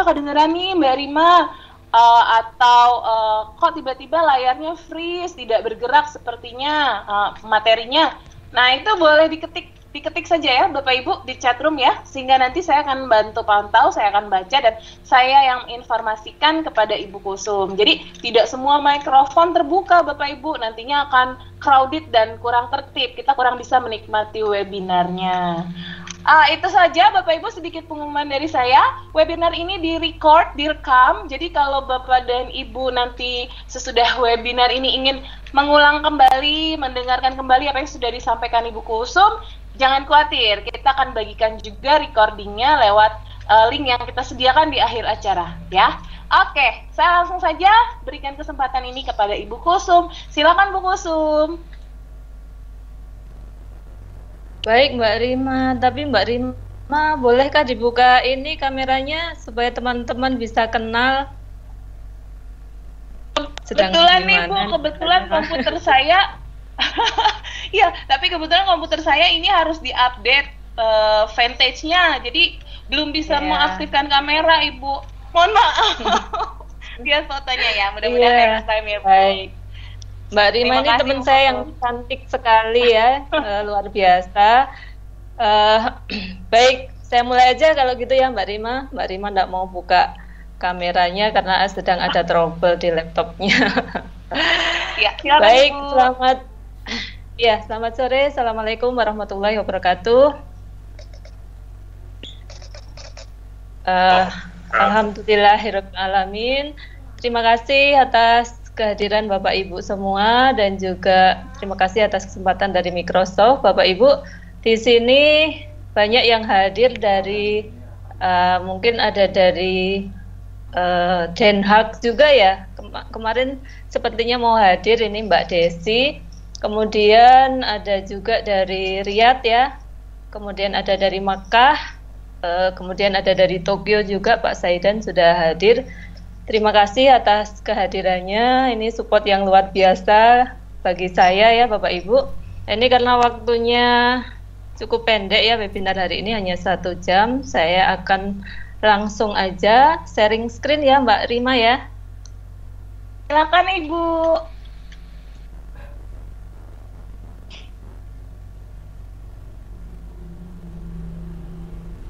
kedengeran nih Mbak Rima, atau kok tiba-tiba layarnya freeze, tidak bergerak sepertinya materinya. Nah, itu boleh diketik saja ya Bapak Ibu di chatroom ya, sehingga nanti saya akan bantu pantau, saya akan baca dan saya yang informasikan kepada Ibu Kusum. Jadi tidak semua mikrofon terbuka Bapak Ibu, nantinya akan crowded dan kurang tertib, kita kurang bisa menikmati webinarnya. Itu saja Bapak Ibu sedikit pengumuman dari saya. Webinar ini direkam. Jadi kalau Bapak dan Ibu nanti sesudah webinar ini ingin mengulang kembali, mendengarkan kembali apa yang sudah disampaikan Ibu Kusum, jangan khawatir. Kita akan bagikan juga recordingnya lewat link yang kita sediakan di akhir acara, ya. Oke, saya langsung saja berikan kesempatan ini kepada Ibu Kusum. Silakan Bu Kusum. Baik Mbak Rima, tapi Mbak Rima bolehkah dibuka ini kameranya supaya teman-teman bisa kenal? Kebetulan nih Bu, kebetulan komputer saya, ya, tapi kebetulan komputer saya ini harus diupdate vintage-nya, jadi belum bisa mengaktifkan kamera Ibu. Mohon maaf. Lihat fotonya ya, mudah-mudahan next time ya Bu. Baik. Mbak Rima ini teman saya yang cantik sekali ya, luar biasa. Baik, saya mulai aja kalau gitu ya Mbak Rima. Mbak Rima tidak mau buka kameranya karena sedang ada trouble di laptopnya. Ya, baik, selamat sore. Assalamualaikum warahmatullahi wabarakatuh. Alhamdulillahirabbil alamin. Terima kasih atas kehadiran Bapak Ibu semua dan juga terima kasih atas kesempatan dari Microsoft. Bapak Ibu di sini banyak yang hadir dari mungkin ada dari Den Haag juga ya. Kemarin sepertinya mau hadir ini Mbak Desi. Kemudian ada juga dari Riyadh ya. Kemudian ada dari Makkah. Kemudian ada dari Tokyo juga Pak Saidan sudah hadir. Terima kasih atas kehadirannya, ini support yang luar biasa bagi saya ya Bapak Ibu. Ini karena waktunya cukup pendek ya, webinar hari ini hanya 1 jam, saya akan langsung aja sharing screen ya Mbak Rima ya. Silakan Ibu.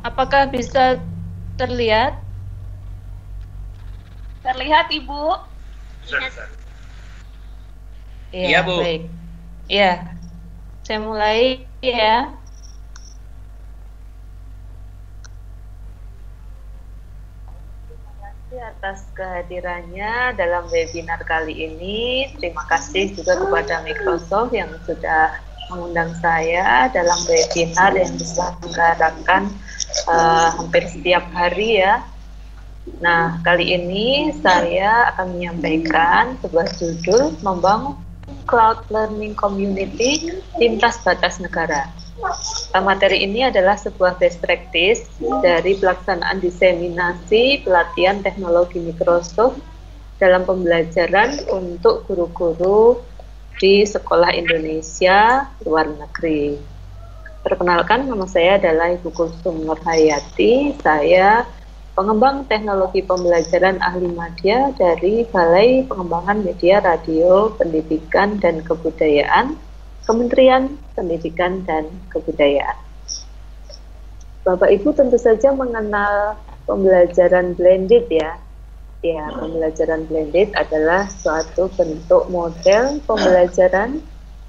Apakah bisa terlihat? Terlihat Ibu? Iya Bu. Baik. Iya, saya mulai ya. Terima kasih atas kehadirannya dalam webinar kali ini. Terima kasih juga kepada Microsoft yang sudah mengundang saya dalam webinar yang diselenggarakan hampir setiap hari ya. Nah, kali ini saya akan menyampaikan sebuah judul Membangun Cloud Learning Community Lintas Batas Negara. Materi ini adalah sebuah best practice dari pelaksanaan diseminasi pelatihan teknologi Microsoft dalam pembelajaran untuk guru-guru di sekolah Indonesia luar negeri. Perkenalkan, nama saya adalah Ibu Kusum Nurhayati. Saya pengembang teknologi pembelajaran ahli media dari Balai Pengembangan Media Radio, Pendidikan dan Kebudayaan, Kementerian Pendidikan dan Kebudayaan. Bapak Ibu tentu saja mengenal pembelajaran blended ya. Ya, pembelajaran blended adalah suatu bentuk model pembelajaran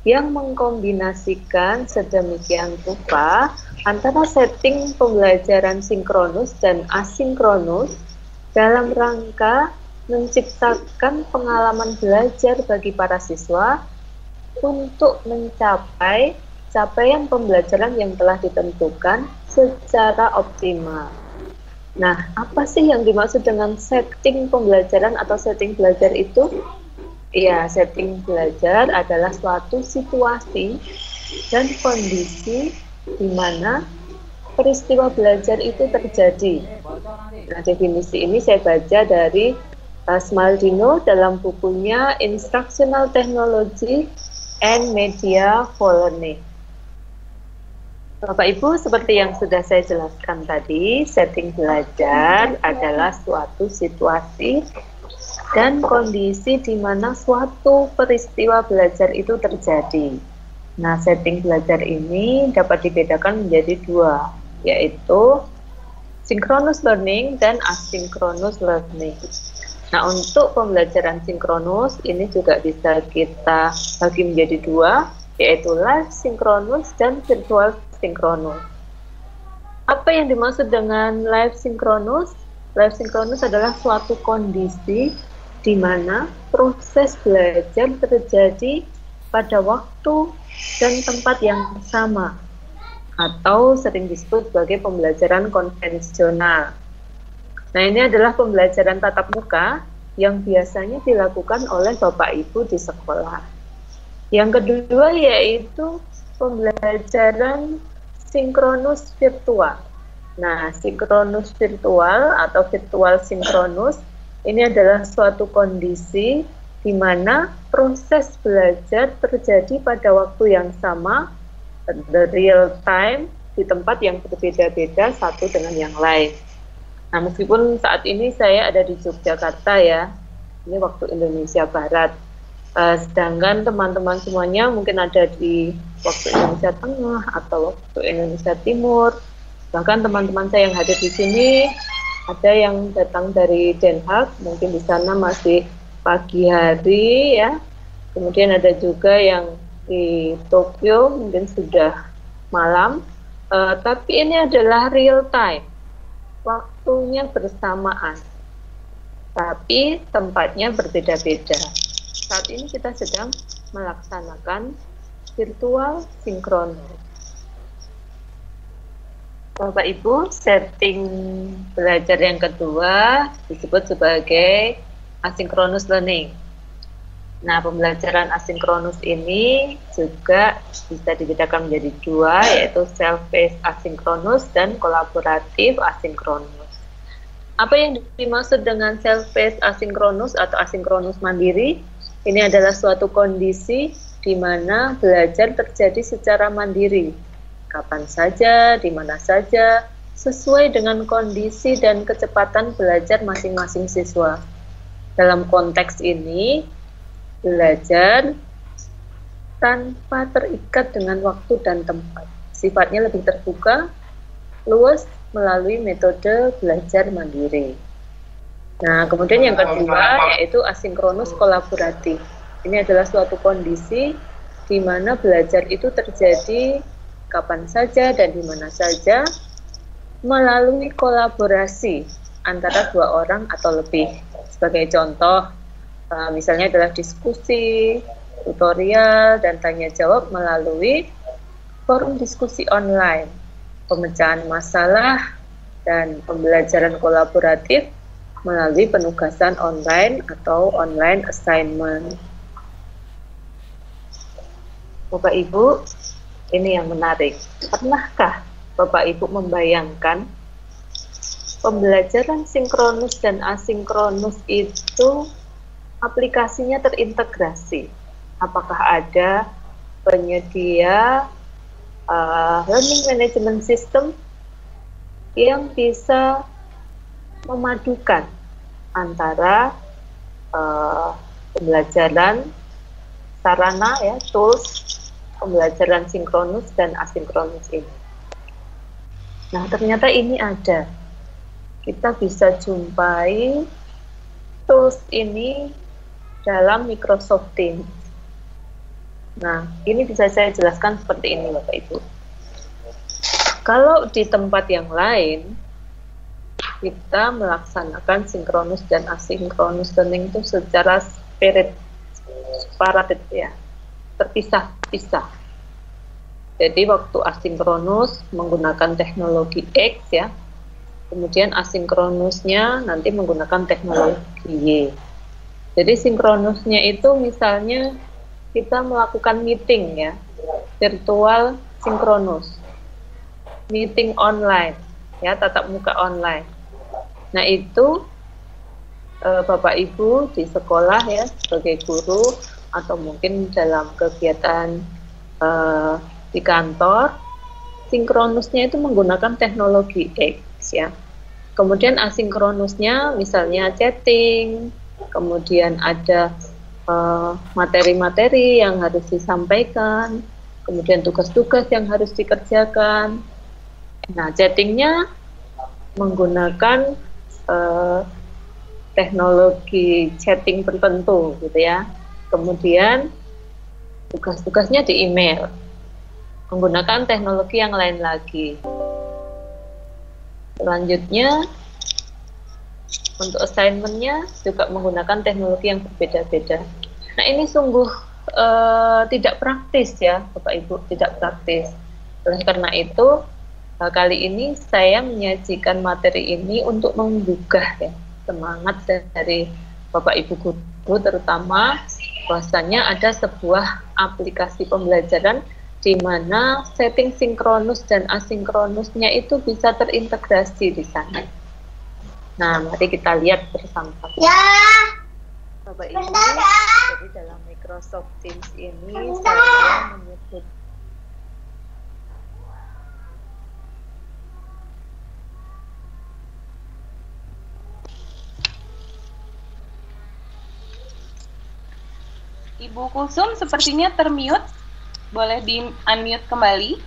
yang mengkombinasikan sedemikian rupa antara setting pembelajaran sinkronus dan asinkronus dalam rangka menciptakan pengalaman belajar bagi para siswa untuk mencapai capaian pembelajaran yang telah ditentukan secara optimal. Nah, apa sih yang dimaksud dengan setting pembelajaran atau setting belajar itu? Ya, setting belajar adalah suatu situasi dan kondisi di mana peristiwa belajar itu terjadi. Nah, definisi ini saya baca dari Smaldino dalam bukunya Instructional Technology and Media for Learning. Bapak Ibu, seperti yang sudah saya jelaskan tadi, setting belajar adalah suatu situasi dan kondisi di mana suatu peristiwa belajar itu terjadi. Nah, setting belajar ini dapat dibedakan menjadi dua, yaitu synchronous learning dan asynchronous learning. Nah, untuk pembelajaran sinkronus ini juga bisa kita bagi menjadi dua, yaitu live sinkronus dan virtual sinkronus. Apa yang dimaksud dengan live sinkronus? Live sinkronus adalah suatu kondisi di mana proses belajar terjadi pada waktu dan tempat yang sama, atau sering disebut sebagai pembelajaran konvensional. Nah, ini adalah pembelajaran tatap muka yang biasanya dilakukan oleh Bapak Ibu di sekolah. Yang kedua yaitu pembelajaran sinkronus virtual. Nah, sinkronus virtual atau virtual sinkronus ini adalah suatu kondisi di mana proses belajar terjadi pada waktu yang sama, the real time, di tempat yang berbeda-beda satu dengan yang lain. Nah, meskipun saat ini saya ada di Yogyakarta ya, ini waktu Indonesia Barat, sedangkan teman-teman semuanya mungkin ada di waktu Indonesia Tengah atau waktu Indonesia Timur. Bahkan teman-teman saya yang hadir di sini, ada yang datang dari Den Haag, mungkin di sana masih pagi hari ya. Kemudian ada juga yang di Tokyo mungkin sudah malam. Tapi ini adalah real time, waktunya bersamaan, tapi tempatnya berbeda-beda. Saat ini kita sedang melaksanakan virtual sinkronus. Bapak Ibu, setting belajar yang kedua disebut sebagai asynchronous learning. Nah, pembelajaran asinkronus ini juga bisa dibedakan menjadi dua, yaitu self-paced asinkronus dan kolaboratif asinkronus. Apa yang dimaksud dengan self-paced asinkronus atau asinkronus mandiri? Ini adalah suatu kondisi di mana belajar terjadi secara mandiri, kapan saja, di mana saja, sesuai dengan kondisi dan kecepatan belajar masing-masing siswa. Dalam konteks ini, belajar tanpa terikat dengan waktu dan tempat. Sifatnya lebih terbuka, luas melalui metode belajar mandiri. Nah, kemudian yang kedua yaitu asinkronus kolaboratif. Ini adalah suatu kondisi di mana belajar itu terjadi kapan saja dan di mana saja melalui kolaborasi antara dua orang atau lebih. Sebagai contoh, misalnya adalah diskusi, tutorial, dan tanya jawab melalui forum diskusi online, pemecahan masalah, dan pembelajaran kolaboratif melalui penugasan online atau online assignment. Bapak Ibu, ini yang menarik. Pernahkah Bapak Ibu membayangkan pembelajaran sinkronus dan asinkronus itu aplikasinya terintegrasi? Apakah ada penyedia learning management system yang bisa memadukan antara pembelajaran sarana ya, tools pembelajaran sinkronus dan asinkronus ini? Nah, ternyata ini ada. Kita bisa jumpai tools ini dalam Microsoft Teams. Nah, ini bisa saya jelaskan seperti ini, Bapak Ibu. Kalau di tempat yang lain, kita melaksanakan sinkronus dan asinkronus learning itu secara separated ya, terpisah-pisah. Jadi waktu asinkronus menggunakan teknologi X ya, kemudian asinkronusnya nanti menggunakan teknologi Y. Jadi sinkronusnya itu misalnya kita melakukan meeting ya, virtual sinkronus, meeting online ya, tatap muka online. Nah itu Bapak Ibu di sekolah ya, sebagai guru atau mungkin dalam kegiatan di kantor, sinkronusnya itu menggunakan teknologi X ya. Kemudian asinkronusnya misalnya chatting, kemudian ada materi-materi yang harus disampaikan, kemudian tugas-tugas yang harus dikerjakan. Nah, chattingnya menggunakan teknologi chatting tertentu gitu ya. Kemudian tugas-tugasnya di email menggunakan teknologi yang lain lagi. Selanjutnya untuk assignment-nya juga menggunakan teknologi yang berbeda-beda. Nah, ini sungguh tidak praktis ya Bapak Ibu, tidak praktis. Oleh karena itu kali ini saya menyajikan materi ini untuk menggugah ya semangat dari Bapak Ibu guru, terutama bahwasanya ada sebuah aplikasi pembelajaran di mana setting sinkronus dan asinkronusnya itu bisa terintegrasi di sana. Nah, mari kita lihat bersama. Ya. Bapak Ibu, jadi dalam Microsoft Teams ini saya menyebut Ibu Kulsum sepertinya termute. Boleh di-unmute kembali?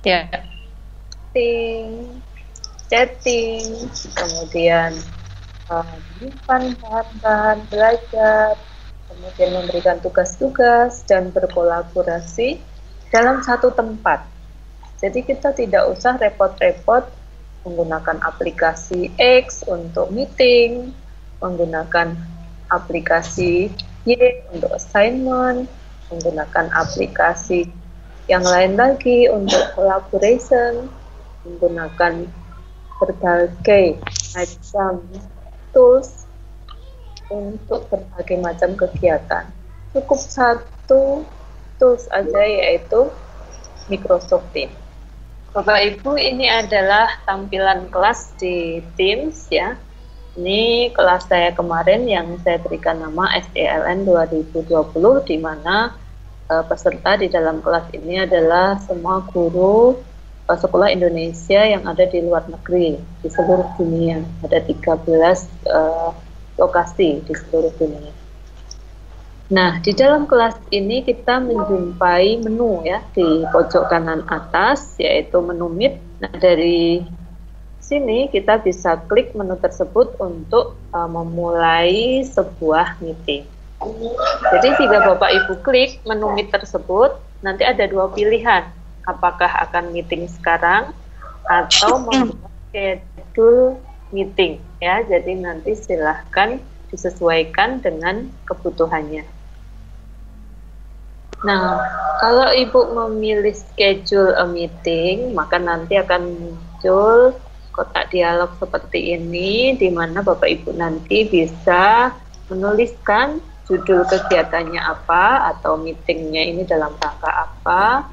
Ya. Chatting, kemudian menyimpan bahan-bahan belajar, kemudian memberikan tugas-tugas dan berkolaborasi dalam satu tempat. Jadi kita tidak usah repot-repot menggunakan aplikasi X untuk meeting, menggunakan aplikasi Y untuk assignment, menggunakan aplikasi yang lain lagi untuk collaboration, menggunakan berbagai macam tools untuk berbagai macam kegiatan. Cukup satu tools aja, yaitu Microsoft Teams. Bapak Ibu, ini adalah tampilan kelas di Teams ya. Ini kelas saya kemarin yang saya berikan nama SELN 2020, di mana peserta di dalam kelas ini adalah semua guru sekolah Indonesia yang ada di luar negeri, di seluruh dunia. Ada 13 lokasi di seluruh dunia. Nah, di dalam kelas ini kita menjumpai menu ya di pojok kanan atas, yaitu menu Meet. Nah, dari sini kita bisa klik menu tersebut untuk memulai sebuah meeting. Jadi jika Bapak Ibu klik menu Meet tersebut, nanti ada dua pilihan, apakah akan meeting sekarang atau membuat schedule meeting ya. Jadi nanti silahkan disesuaikan dengan kebutuhannya. Nah, kalau Ibu memilih schedule a meeting, maka nanti akan muncul kotak dialog seperti ini, di mana Bapak Ibu nanti bisa menuliskan judul kegiatannya apa atau meetingnya ini dalam rangka apa.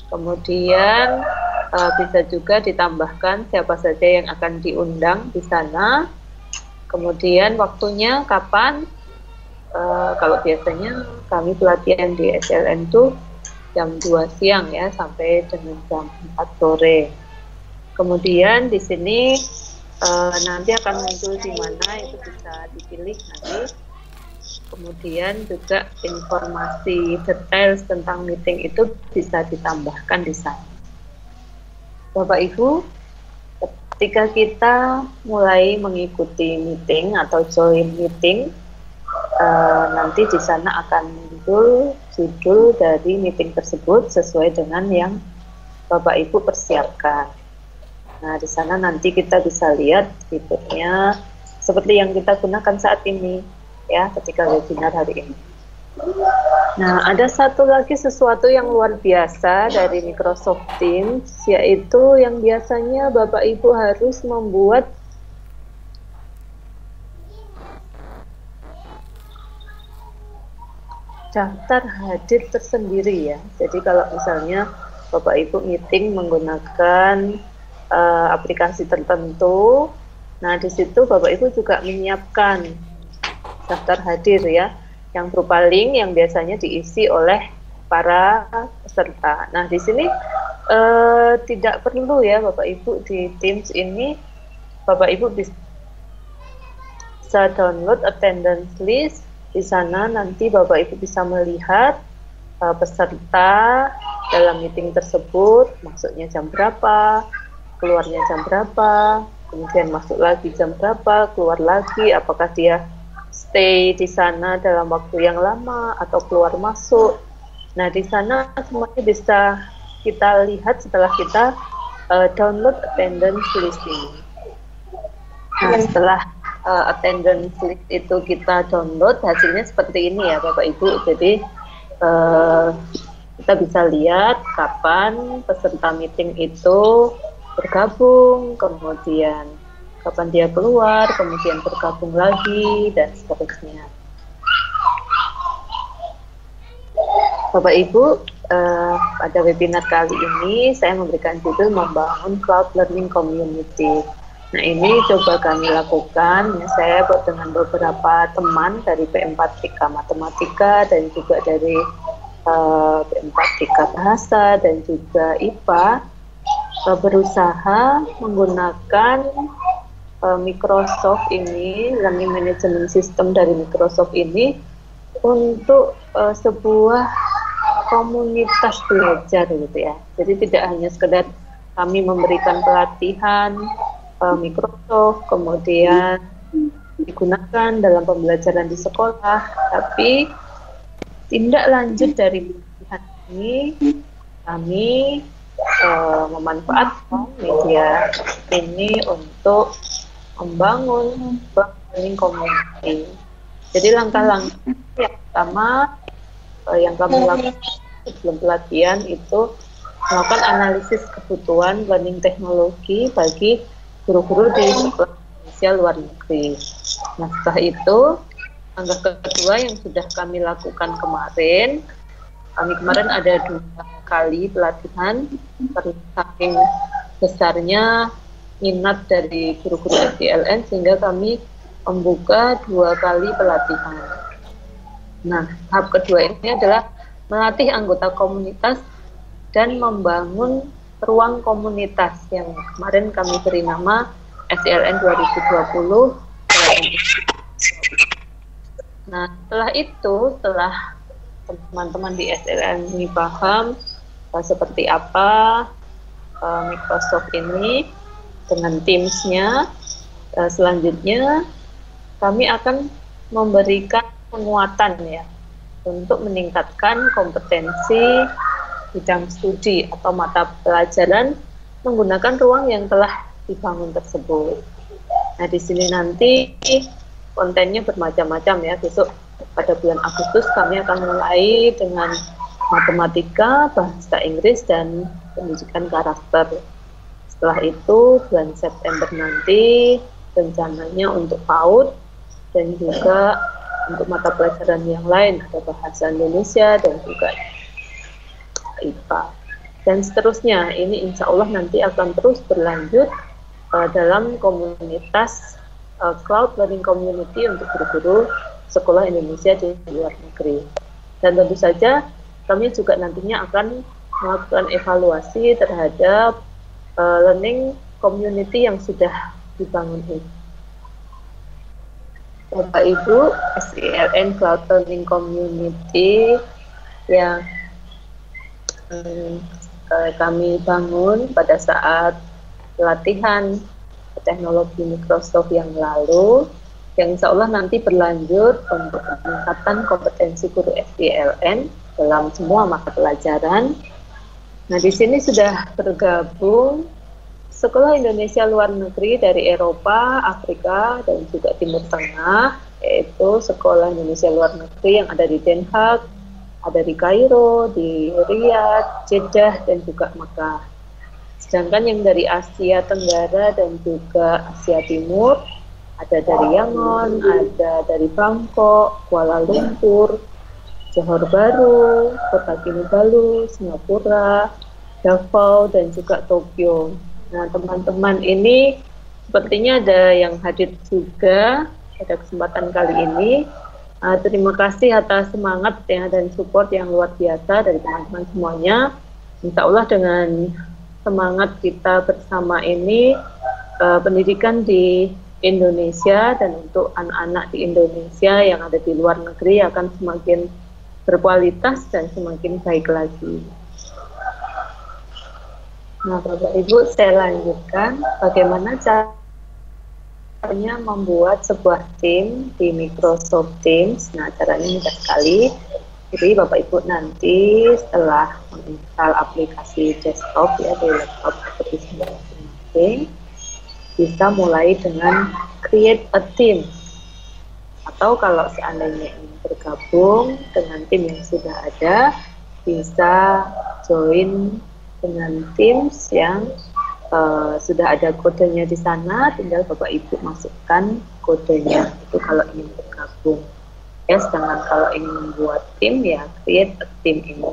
Kemudian bisa juga ditambahkan siapa saja yang akan diundang di sana. Kemudian waktunya kapan. Kalau biasanya kami pelatihan di SLN itu jam 2 siang ya sampai dengan jam 4 sore. Kemudian di sini nanti akan muncul di mana itu bisa dipilih nanti. Kemudian juga informasi detail tentang meeting itu bisa ditambahkan di sana. Bapak Ibu, ketika kita mulai mengikuti meeting atau join meeting, nanti di sana akan muncul judul dari meeting tersebut sesuai dengan yang Bapak Ibu persiapkan. Nah, di sana nanti kita bisa lihat fiturnya seperti yang kita gunakan saat ini ya, ketika webinar hari ini. Nah, ada satu lagi sesuatu yang luar biasa dari Microsoft Teams, yaitu yang biasanya Bapak Ibu harus membuat daftar hadir tersendiri ya. Jadi kalau misalnya Bapak Ibu meeting menggunakan aplikasi tertentu, nah di situ Bapak Ibu juga menyiapkan daftar hadir ya, yang berupa link yang biasanya diisi oleh para peserta. Nah, di sini tidak perlu ya Bapak Ibu di Teams ini, Bapak Ibu bisa download attendance list. Di sana nanti Bapak Ibu bisa melihat peserta dalam meeting tersebut, masuknya jam berapa, keluarnya jam berapa, kemudian masuk lagi jam berapa, keluar lagi, apakah dia stay di sana dalam waktu yang lama atau keluar masuk. Nah, di sana semuanya bisa kita lihat setelah kita download attendance list ini. Nah, setelah attendance list itu kita download, hasilnya seperti ini ya Bapak Ibu. Jadi kita bisa lihat kapan peserta meeting itu bergabung, kemudian kapan dia keluar, kemudian bergabung lagi, dan seterusnya. Bapak Ibu, pada webinar kali ini saya memberikan judul membangun cloud learning community. Nah, ini coba kami lakukan, ya, saya buat dengan beberapa teman dari P4TK Matematika dan juga dari P4TK Bahasa dan juga IPA, berusaha menggunakan Microsoft ini, Learning Management System dari Microsoft ini untuk sebuah komunitas belajar gitu ya. Jadi tidak hanya sekedar kami memberikan pelatihan Microsoft, kemudian digunakan dalam pembelajaran di sekolah, tapi tindak lanjut dari pelatihan ini kami memanfaatkan media ini untuk membangun learning community. Jadi langkah-langkah yang pertama yang kami lakukan sebelum pelatihan itu melakukan analisis kebutuhan learning teknologi bagi guru-guru di sekolah Indonesia luar negeri. Nah, setelah itu langkah kedua yang sudah kami lakukan kemarin, kemarin ada 2 kali pelatihan, saking besarnya minat dari guru-guru SDLN sehingga kami membuka 2 kali pelatihan. Nah, tahap kedua ini adalah melatih anggota komunitas dan membangun ruang komunitas yang kemarin kami beri nama SDLN 2020. Nah, setelah itu, setelah teman-teman di SDLN ini paham seperti apa Microsoft ini dengan Teams-nya, selanjutnya kami akan memberikan penguatan ya untuk meningkatkan kompetensi bidang studi atau mata pelajaran menggunakan ruang yang telah dibangun tersebut. Nah, di sini nanti kontennya bermacam-macam ya. Besok pada bulan Agustus kami akan mulai dengan matematika, bahasa Inggris, dan pendidikan karakter. Setelah itu bulan September nanti rencananya untuk PAUD dan juga untuk mata pelajaran yang lain, ada bahasa Indonesia dan juga IPA. Dan seterusnya, ini insya Allah nanti akan terus berlanjut dalam komunitas Cloud Learning Community untuk guru-guru sekolah Indonesia di luar negeri. Dan tentu saja kami juga nantinya akan melakukan evaluasi terhadap learning community yang sudah dibangun ini. Bapak Ibu, SDLN Cloud Learning Community yang kami bangun pada saat pelatihan teknologi Microsoft yang lalu, yang insya Allah nanti berlanjut untuk peningkatan kompetensi guru SDLN dalam semua mata pelajaran. Nah, di sini sudah bergabung sekolah Indonesia luar negeri dari Eropa, Afrika, dan juga Timur Tengah, yaitu sekolah Indonesia luar negeri yang ada di Den Haag, ada di Kairo, di Riyadh, Jeddah, dan juga Mekah. Sedangkan yang dari Asia Tenggara dan juga Asia Timur, ada dari Yangon, ada dari Bangkok, Kuala Lumpur, Johor Bahru, Kota Kinabalu, Singapura, Davao, dan juga Tokyo. Nah, teman-teman ini sepertinya ada yang hadir juga pada kesempatan kali ini. Terima kasih atas semangat ya dan support yang luar biasa dari teman-teman semuanya. Insya Allah dengan semangat kita bersama ini, pendidikan di Indonesia dan untuk anak-anak di Indonesia yang ada di luar negeri akan semakin berkualitas dan semakin baik lagi. Nah, Bapak Ibu, saya lanjutkan bagaimana caranya membuat sebuah tim di Microsoft Teams. Nah, caranya mudah sekali. Jadi Bapak Ibu nanti setelah menginstal aplikasi desktop ya di laptop seperti masing-masing, bisa mulai dengan create a team. Atau kalau seandainya ingin bergabung dengan tim yang sudah ada, bisa join dengan Teams yang sudah ada kodenya di sana, tinggal Bapak Ibu masukkan kodenya itu kalau ingin bergabung. Ya, sedangkan kalau ingin membuat tim ya create a team ini.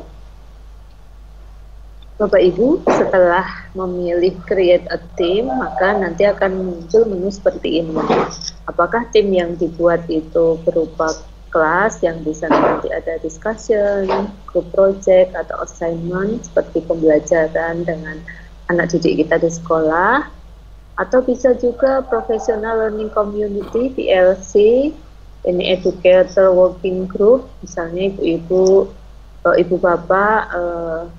Bapak Ibu setelah memilih create a team, maka nanti akan muncul menu seperti ini. Apakah tim yang dibuat itu berupa kelas yang di sana nanti ada discussion, group project atau assignment seperti pembelajaran dengan anak didik kita di sekolah, atau bisa juga professional learning community PLC, ini educator working group, misalnya ibu-ibu, ibu bapak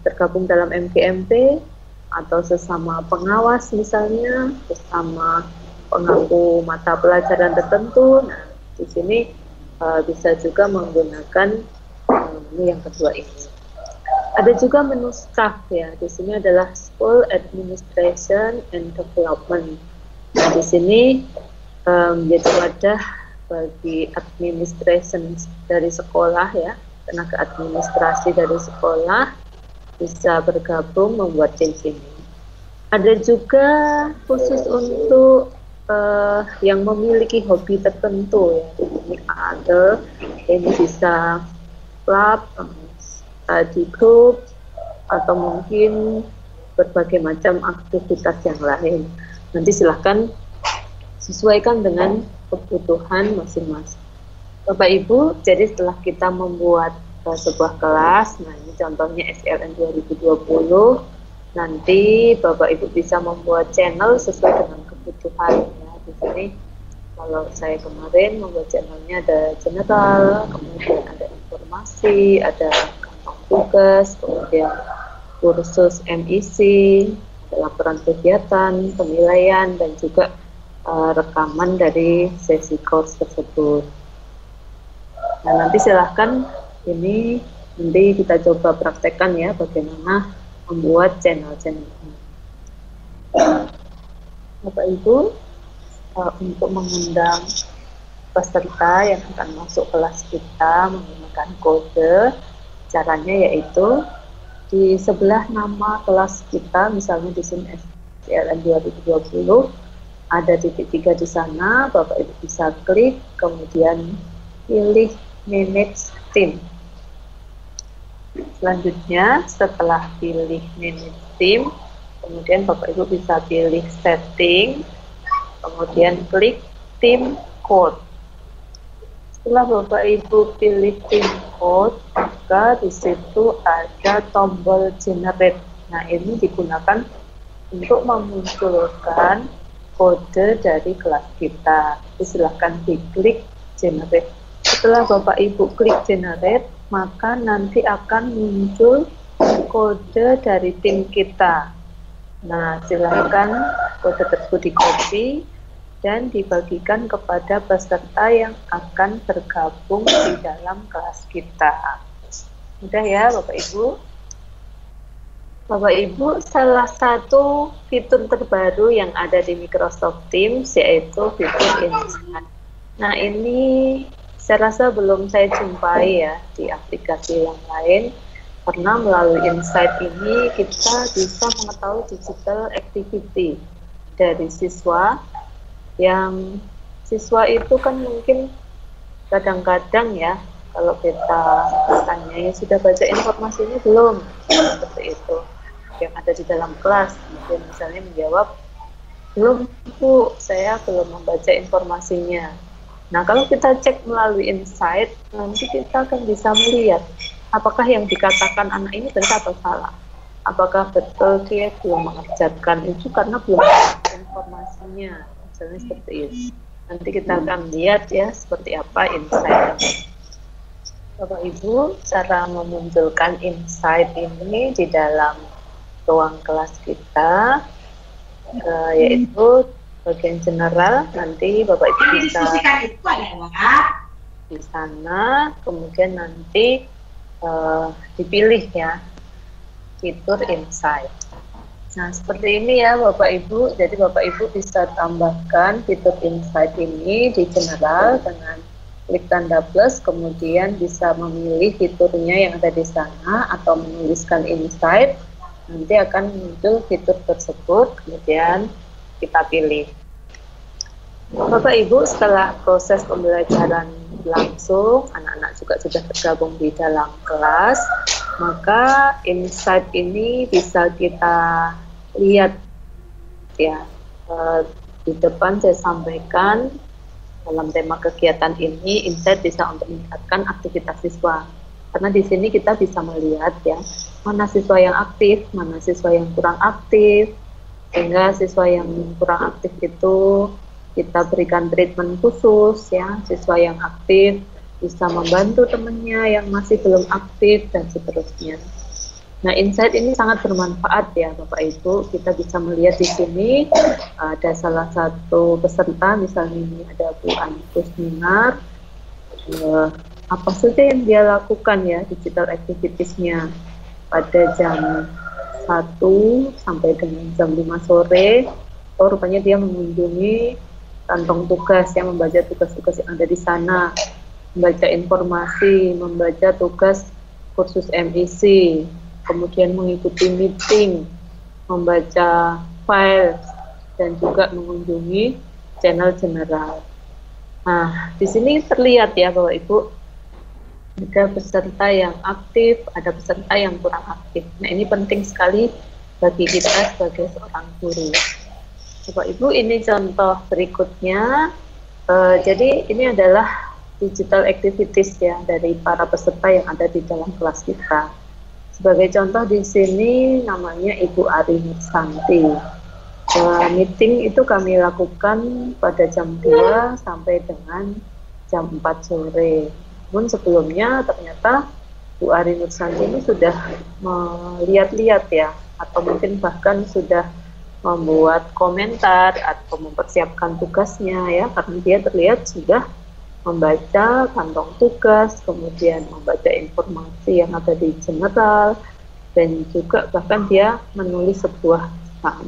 tergabung dalam MGMP atau sesama pengawas misalnya, sesama pengaku mata pelajaran tertentu. Nah, di sini bisa juga menggunakan menu yang kedua ini. Ada juga menu staff ya. Di sini adalah School Administration and Development. Nah, di sini menjadi wadah bagi administration dari sekolah ya, tenaga administrasi dari sekolah bisa bergabung membuat tim ini. Ada juga khusus untuk yang memiliki hobi tertentu ya, ini ada, ini bisa club, study group, atau mungkin berbagai macam aktivitas yang lain. Nanti silahkan sesuaikan dengan kebutuhan masing-masing. Bapak Ibu, jadi setelah kita membuat sebuah kelas, nah ini contohnya SLN 2020, nanti Bapak Ibu bisa membuat channel sesuai dengan kebutuhan. Di sini kalau saya kemarin membuat channelnya ada general, kemudian ada informasi, ada kantong tugas, kemudian kursus MIC, ada laporan kegiatan, penilaian, dan juga rekaman dari sesi course tersebut. Nah, nanti silahkan ini nanti kita coba praktekkan ya bagaimana membuat channel-channel ini. Bapak Ibu, untuk mengundang peserta yang akan masuk kelas kita menggunakan kode, caranya yaitu di sebelah nama kelas kita, misalnya di sini SLN 2020, ada titik 3 di sana, Bapak Ibu bisa klik, kemudian pilih manage team. Selanjutnya, setelah pilih manage team, kemudian Bapak Ibu bisa pilih setting, kemudian klik tim code. Setelah Bapak Ibu pilih tim code, maka di situ ada tombol generate. Nah, ini digunakan untuk memunculkan kode dari kelas kita. Jadi silahkan diklik generate. Setelah Bapak Ibu klik generate, maka nanti akan muncul kode dari tim kita. Nah, silakan kode tersebut di-copy dan dibagikan kepada peserta yang akan bergabung di dalam kelas kita. Mudah ya Bapak Ibu? Bapak Ibu, salah satu fitur terbaru yang ada di Microsoft Teams yaitu fitur Insight. Nah, ini saya rasa belum saya jumpai ya di aplikasi yang lain. Karena melalui Insight ini kita bisa mengetahui digital activity dari siswa, yang siswa itu kan mungkin kadang-kadang ya kalau kita tanya sudah baca informasinya belum, seperti itu yang ada di dalam kelas, mungkin misalnya menjawab belum Bu, saya belum membaca informasinya. Nah, kalau kita cek melalui insight, nanti kita akan bisa melihat apakah yang dikatakan anak ini benar atau salah. Apakah betul dia belum mengerjakan itu karena belum ada informasinya, misalnya seperti itu. Nanti kita akan lihat ya seperti apa insight. Bapak Ibu, cara memunculkan insight ini di dalam ruang kelas kita, yaitu bagian general. Nanti Bapak Ibu bisa di sana, kemudian nanti dipilih ya fitur insight. Nah, seperti ini ya Bapak Ibu. Jadi Bapak Ibu bisa tambahkan fitur insight ini di general dengan klik tanda plus, kemudian bisa memilih fiturnya yang ada di sana atau menuliskan insight. Nanti akan muncul fitur tersebut, kemudian kita pilih. Bapak Ibu, setelah proses pembelajaran langsung, anak-anak juga sudah tergabung di dalam kelas, maka insight ini bisa kita lihat ya. Di depan saya sampaikan dalam tema kegiatan ini, insight bisa untuk meningkatkan aktivitas siswa. Karena di sini kita bisa melihat ya, mana siswa yang aktif, mana siswa yang kurang aktif, sehingga siswa yang kurang aktif itu kita berikan treatment khusus ya. Siswa yang aktif bisa membantu temannya yang masih belum aktif dan seterusnya. Nah, insight ini sangat bermanfaat ya Bapak Ibu. Kita bisa melihat di sini ada salah satu peserta, misalnya ini ada Bu Kusminar. Apa saja yang dia lakukan ya digital activities-nya pada jam 1 sampai dengan jam 5 sore. Oh, rupanya dia mengunjungi kantong tugas yang membaca tugas-tugas yang ada di sana, membaca informasi, membaca tugas kursus MIC, kemudian mengikuti meeting, membaca file, dan juga mengunjungi channel general. Nah, di sini terlihat ya Bapak Ibu, ada peserta yang aktif, ada peserta yang kurang aktif. Nah, ini penting sekali bagi kita sebagai seorang guru. Bapak Ibu, ini contoh berikutnya. Jadi ini adalah digital activities ya dari para peserta yang ada di dalam kelas kita. Sebagai contoh di sini namanya Ibu Ari Nursanti. Meeting itu kami lakukan pada jam 2 sampai dengan jam 4 sore. Namun sebelumnya ternyata Bu Ari Nursanti ini sudah melihat-lihat ya, atau mungkin bahkan sudah membuat komentar atau mempersiapkan tugasnya ya, karena dia terlihat sudah membaca kantong tugas, kemudian membaca informasi yang ada di general, dan juga bahkan dia menulis sebuah pesan.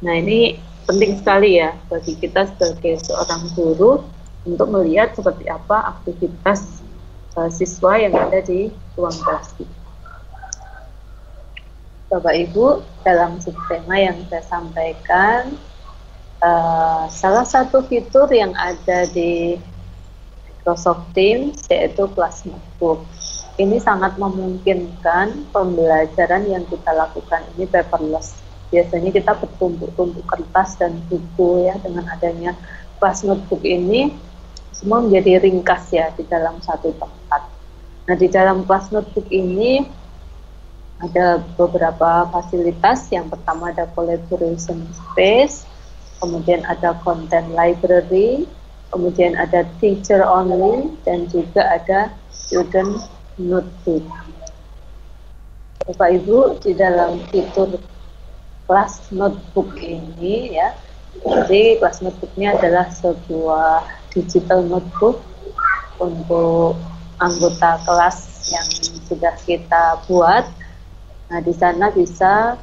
Nah, ini penting sekali ya bagi kita sebagai seorang guru untuk melihat seperti apa aktivitas siswa yang ada di ruang kelas kita. Bapak Ibu, dalam subtema yang saya sampaikan, salah satu fitur yang ada di Microsoft Teams yaitu Class Notebook. Ini sangat memungkinkan pembelajaran yang kita lakukan ini paperless. Biasanya kita bertumpuk-tumpuk kertas dan buku ya. Dengan adanya Class Notebook ini semua menjadi ringkas ya di dalam satu tempat. Nah, di dalam Class Notebook ini ada beberapa fasilitas. Yang pertama ada collaboration space, kemudian ada content library, kemudian ada teacher only, dan juga ada student notebook. Bapak Ibu, di dalam fitur Class Notebook ini ya, jadi Class Notebooknya adalah sebuah digital notebook untuk anggota kelas yang sudah kita buat. Nah, di sana bisa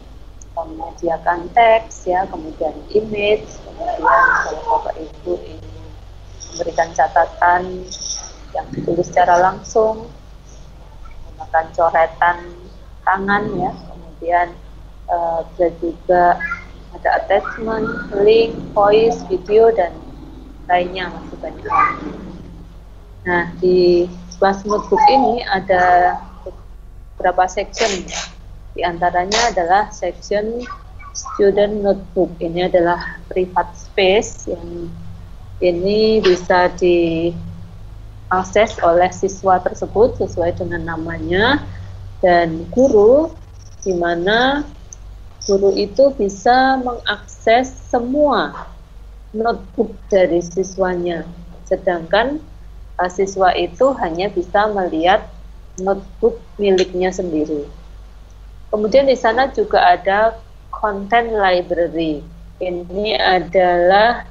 menyediakan teks ya, kemudian image, kemudian kalau Bapak Ibu ingin memberikan catatan yang ditulis secara langsung, menggunakan coretan tangan ya, kemudian bisa juga ada attachment, link, voice, video, dan lainnya masih banyak lagi. Nah, di Class Notebook ini ada beberapa section ya. Di antaranya adalah section student notebook. Ini adalah private space yang ini bisa diakses oleh siswa tersebut sesuai dengan namanya, dan guru, di mana guru itu bisa mengakses semua notebook dari siswanya, sedangkan siswa itu hanya bisa melihat notebook miliknya sendiri. Kemudian di sana juga ada content library. Ini adalah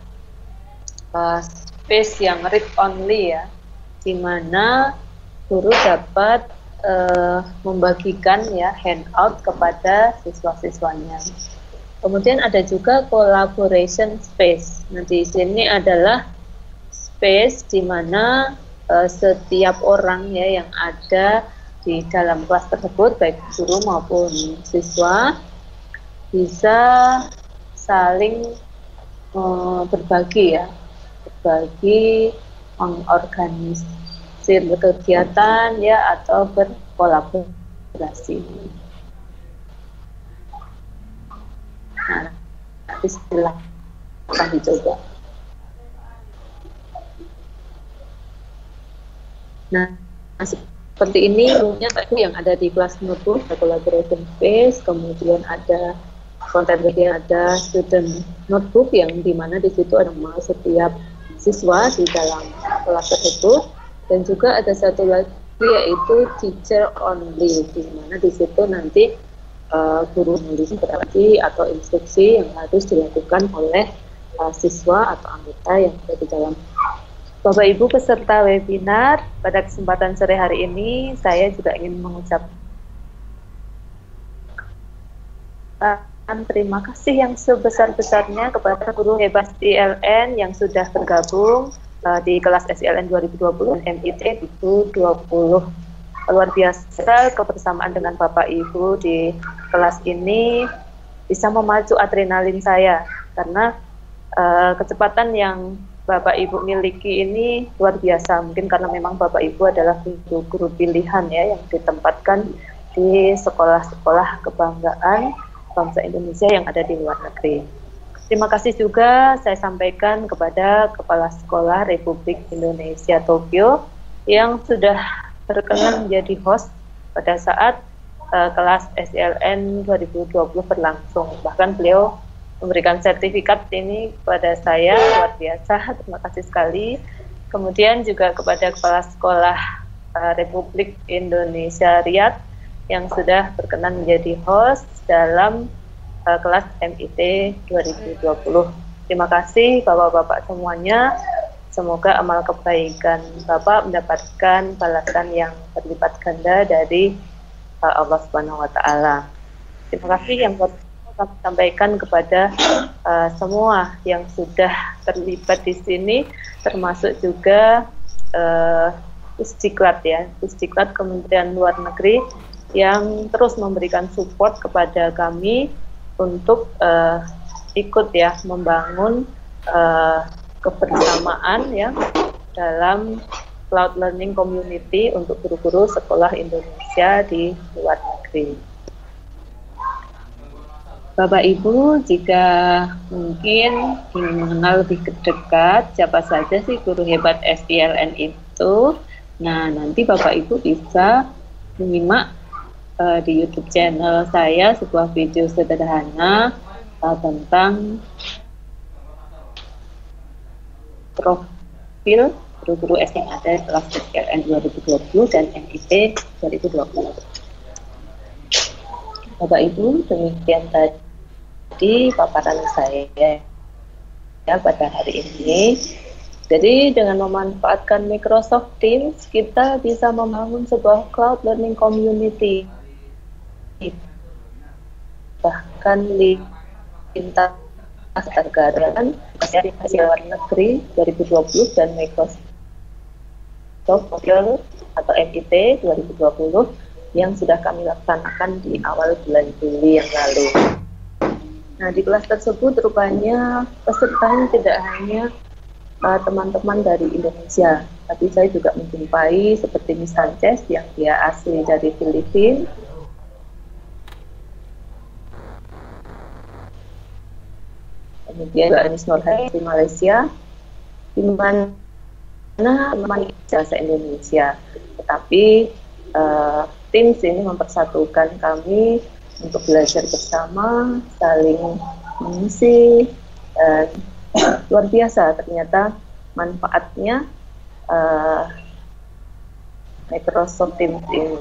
space yang read only ya, di mana guru dapat membagikan ya handout kepada siswa-siswanya. Kemudian ada juga collaboration space. Nah, di sini adalah space di mana setiap orang ya yang ada di dalam kelas tersebut, baik guru maupun siswa, bisa saling berbagi ya, berbagi, mengorganisir kegiatan ya, atau berkolaborasi. Nah, silahkan dicoba. Nah, seperti ini umumnya tadi yang ada di kelas notebook, ada collaboration space, kemudian ada content yang ada student notebook yang dimana di situ ada nama setiap siswa di dalam kelas tersebut, dan juga ada satu lagi yaitu teacher only, di mana di situ nanti guru menulis interaksi atau instruksi yang harus dilakukan oleh siswa atau anggota yang ada di dalam. Bapak Ibu peserta webinar, pada kesempatan sore hari ini saya juga ingin mengucapkan terima kasih yang sebesar-besarnya kepada guru hebat SILN yang sudah bergabung di kelas SILN 2020 MIT itu 20. Luar biasa kebersamaan dengan Bapak Ibu di kelas ini bisa memacu adrenalin saya, karena kecepatan yang Bapak Ibu miliki ini luar biasa. Mungkin karena memang Bapak Ibu adalah guru pilihan ya, yang ditempatkan di sekolah-sekolah kebanggaan bangsa Indonesia yang ada di luar negeri. Terima kasih juga saya sampaikan kepada Kepala Sekolah Republik Indonesia Tokyo yang sudah berkenan menjadi host pada saat kelas SILN 2020 berlangsung. Bahkan beliau memberikan sertifikat ini kepada saya, luar biasa, terima kasih sekali. Kemudian juga kepada Kepala Sekolah Republik Indonesia Riyadh yang sudah berkenan menjadi host dalam kelas MIT 2020. Terima kasih Bapak-Bapak semuanya, semoga amal kebaikan Bapak mendapatkan balasan yang berlipat ganda dari Allah Subhanahu wa Ta'ala. Terima kasih yang kami sampaikan kepada semua yang sudah terlibat di sini, termasuk juga Pusdiklat ya, Pusdiklat Kementerian Luar Negeri yang terus memberikan support kepada kami untuk ikut ya membangun kebersamaan ya dalam Cloud Learning Community untuk guru-guru sekolah Indonesia di luar negeri. Bapak Ibu, jika mungkin ingin mengenal lebih dekat siapa saja sih guru hebat SILN itu, nah nanti Bapak Ibu bisa menyimak di YouTube channel saya sebuah video sederhana tentang profil guru-guru S yang ada di kelas SILN 2020 dan MIT 2020. Bapak Ibu, demikian tadi paparan saya ya pada hari ini. Jadi dengan memanfaatkan Microsoft Teams, kita bisa membangun sebuah cloud learning community. Bahkan lintas negara, aplikasi luar negeri 2020 dan Microsoft Office atau MIT 2020 yang sudah kami laksanakan di awal bulan Juli yang lalu. Nah, di kelas tersebut rupanya pesertanya tidak hanya teman-teman dari Indonesia, tapi saya juga menjumpai seperti Miss Sanchez yang dia asli dari Filipina, kemudian Miss Nurhayati di Malaysia, di mana bahasa Indonesia, tetapi Teams ini mempersatukan kami untuk belajar bersama, saling mengisi, dan luar biasa ternyata manfaatnya Microsoft Teams ini.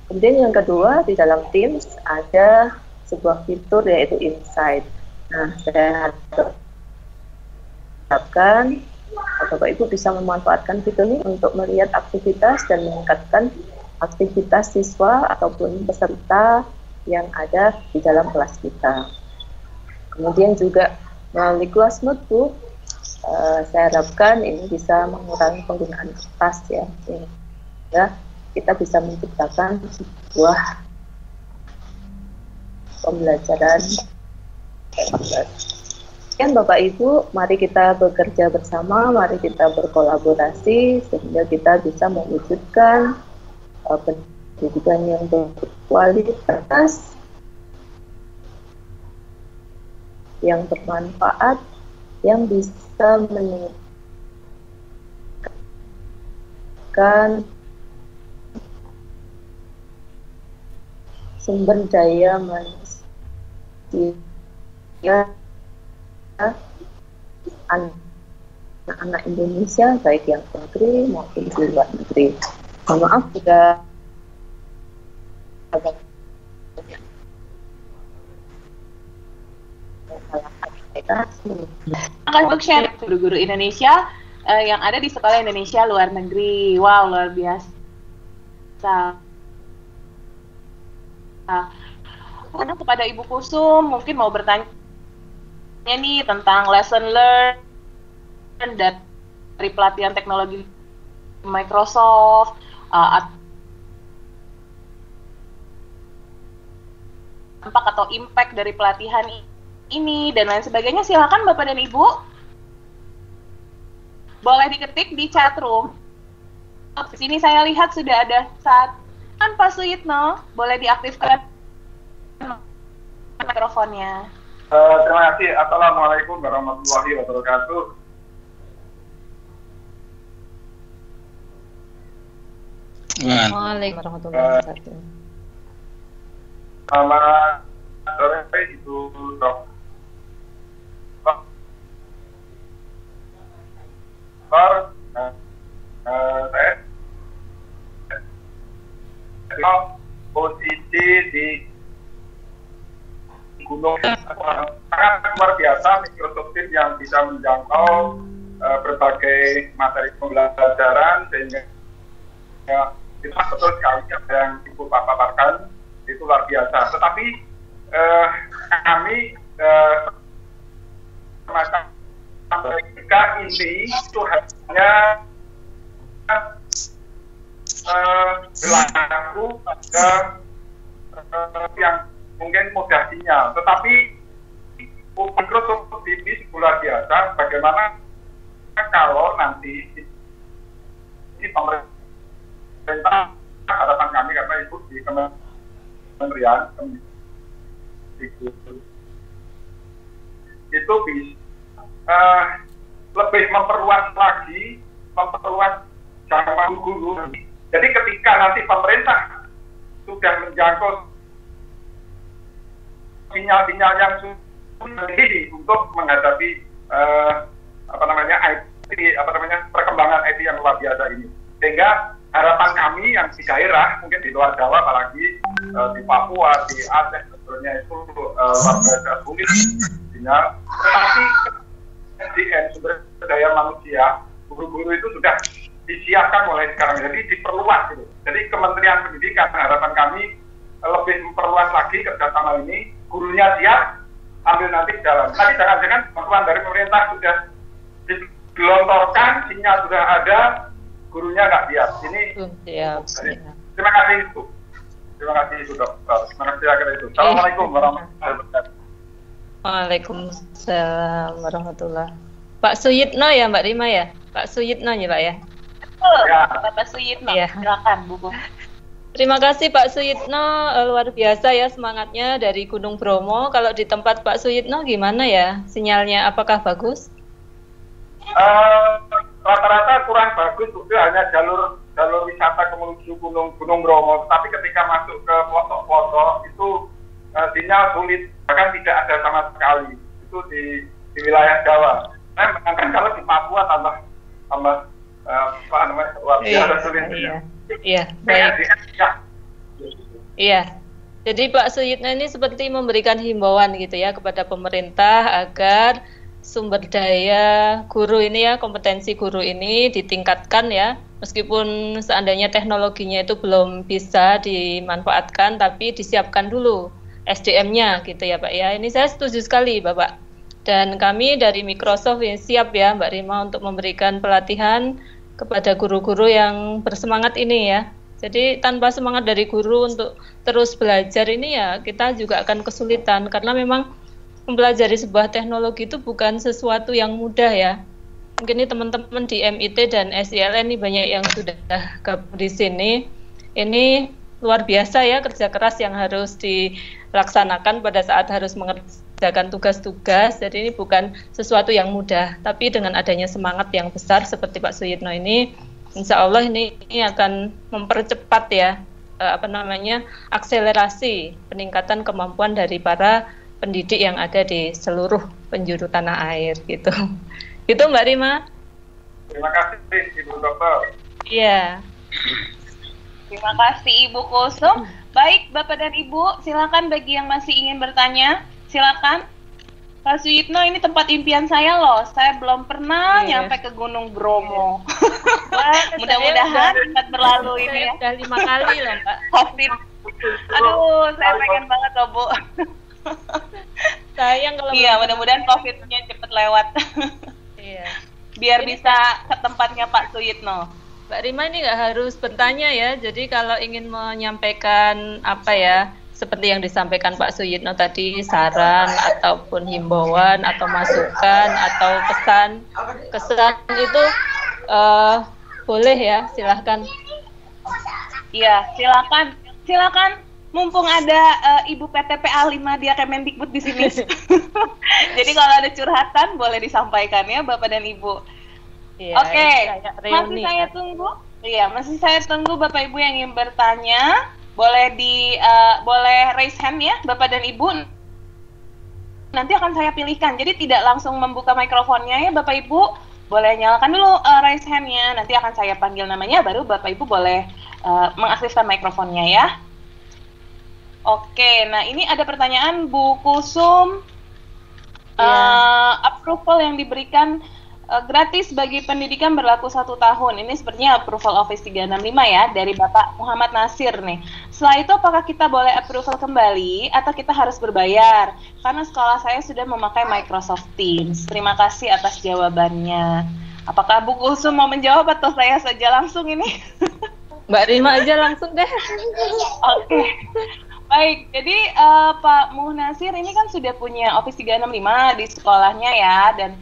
Kemudian yang kedua, di dalam Teams ada sebuah fitur yaitu Insight. Nah, saya harapkan Bapak Ibu bisa memanfaatkan fitur ini untuk melihat aktivitas dan meningkatkan aktivitas siswa ataupun peserta yang ada di dalam kelas kita. Kemudian juga melalui kelas notebook, saya harapkan ini bisa mengurangi penggunaan kertas ya, sehingga kita bisa menciptakan sebuah pembelajaran. Kemudian Bapak Ibu, mari kita bekerja bersama, mari kita berkolaborasi sehingga kita bisa mewujudkan pendidikan yang berkualitas, yang bermanfaat, yang bisa meningkatkan sumber daya manusia anak-anak Indonesia, baik yang negeri maupun di luar negeri. Mohon maaf jika akan untuk share guru-guru Indonesia yang ada di sekolah Indonesia luar negeri. Wow, luar biasa. Karena kepada Ibu Kusum mungkin mau bertanya nih tentang lesson learn dari pelatihan teknologi Microsoft dampak atau impact dari pelatihan ini dan lain sebagainya. Silakan Bapak dan Ibu, boleh diketik di chat room. Di sini saya lihat sudah ada Pak Suyitno, boleh diaktifkan mikrofonnya. Terima kasih. Assalamualaikum warahmatullahi wabarakatuh. Waalaikumsalam warahmatullahi wabarakatuh. Selamat sore Ibu Dok. Saya posisi di gunung sangat luar biasa, Microsoft Teams yang bisa menjangkau berbagai materi pembelajaran sehingga kita betul sekali yang Ibu paparkan itu luar biasa. Tetapi kami semacam ketika ini itu hanya berlaku pada yang mungkin mudah sinyal, tetapi Microsoft ini luar biasa. Bagaimana kalau nanti ini pemerintah, harapan kami karena Ibu di kementerian itu bisa lebih memperluas jangkauan guru. Jadi ketika nanti pemerintah sudah menjangkau sinyal-sinyal yang sulit untuk menghadapi perkembangan IT yang luar biasa ini, sehingga harapan kami yang di daerah, mungkin di luar Jawa, apalagi di Papua, di Aceh, sebetulnya itu luar biasa sulit sinyal. Tetapi SDM, sumber daya manusia, guru-guru itu sudah disiapkan mulai sekarang, jadi diperluas gitu. Jadi Kementerian Pendidikan, harapan kami lebih memperluas lagi kerjasama ini. Gurunya siap, ambil nanti jalan. Tapi jangan-jangan bantuan dari pemerintah sudah digelontorkan, sinyal sudah ada, gurunya nggak siap. Ini terima kasih Ibu. Terima kasih Ibu Dokter. Terima kasih akhir itu. Assalamualaikum warahmatullahi wabarakatuh. Waalaikumsalam warahmatullahi. Pak Suyitno ya Mbak Rima ya? Pak Suyitno ya Pak ya? Ya. Bapak Suyitno, ya. Silakan Bu. Terima kasih Pak Suyitno, luar biasa ya semangatnya dari Gunung Bromo. Kalau di tempat Pak Suyitno gimana ya sinyalnya, apakah bagus? Rata-rata kurang bagus, itu hanya jalur wisata menuju Gunung Bromo. Tapi ketika masuk ke pelosok-pelosok itu sinyal sulit, bahkan tidak ada sama sekali. Itu di wilayah Jawa. Saya bayangkan kalau di Papua tambah luar biasa sulitnya. Iya, baik. Iya. Jadi Pak Suyitno ini seperti memberikan himbauan gitu ya kepada pemerintah agar sumber daya guru ini ya, kompetensi guru ini ditingkatkan ya, meskipun seandainya teknologinya itu belum bisa dimanfaatkan, tapi disiapkan dulu SDM-nya gitu ya Pak ya. Ini saya setuju sekali Bapak. Dan kami dari Microsoft yang siap ya Mbak Rima untuk memberikan pelatihan kepada guru-guru yang bersemangat ini ya. Jadi tanpa semangat dari guru untuk terus belajar ini ya kita juga akan kesulitan, karena memang mempelajari sebuah teknologi itu bukan sesuatu yang mudah ya. Mungkin ini teman-teman di MIT dan SILN ini banyak yang sudah gabung di sini. Ini luar biasa ya kerja keras yang harus dilaksanakan pada saat harus mengerjakan tugas-tugas. Jadi ini bukan sesuatu yang mudah, tapi dengan adanya semangat yang besar seperti Pak Suyitno ini, insya Allah ini akan mempercepat ya akselerasi peningkatan kemampuan dari para pendidik yang ada di seluruh penjuru tanah air gitu. Gitu Mbak Rima. Terima kasih Ibu Dokter. Iya. Terima kasih Ibu Kusum. Baik Bapak dan Ibu, silakan bagi yang masih ingin bertanya, silakan. Pak Suyitno, ini tempat impian saya loh. Saya belum pernah nyampe ke Gunung Bromo. Mudah-mudahan cepat berlalu ini ya. Sudah 5 kali loh Mbak. COVID. Aduh, saya pengen banget loh Bu. Sayang kalau mudah-mudahan COVID-nya cepat lewat. Iya. Biar bisa ke tempatnya Pak Suyitno. Mbak Rima ini nggak harus bertanya ya. Jadi kalau ingin menyampaikan seperti yang disampaikan Pak Suyitno tadi, saran ataupun himbauan atau masukan atau kesan itu boleh ya, silahkan. Iya, silakan. Mumpung ada Ibu PTPA 5 dia Kemendikbud di sini. Jadi kalau ada curhatan boleh disampaikan ya Bapak dan Ibu. Iya, Oke. Masih saya tunggu Bapak Ibu yang ingin bertanya. Boleh raise hand ya Bapak dan Ibu. Nanti akan saya pilihkan. Jadi tidak langsung membuka mikrofonnya ya Bapak Ibu. Boleh nyalakan dulu raise hand-nya. Nanti akan saya panggil namanya, baru Bapak Ibu boleh mengaktifkan mikrofonnya ya. Oke, nah ini ada pertanyaan Bu Kusum. Approval yang diberikan gratis bagi pendidikan berlaku 1 tahun. Ini sepertinya approval Office 365 ya, dari Bapak Muhammad Nasir nih. Setelah itu apakah kita boleh approval kembali atau kita harus berbayar? Karena sekolah saya sudah memakai Microsoft Teams. Terima kasih atas jawabannya. Apakah Bu Kusum mau menjawab atau saya saja langsung ini? Mbak Rima aja langsung deh. Oke. Baik, jadi Pak Nasir ini kan sudah punya Office 365 di sekolahnya ya, dan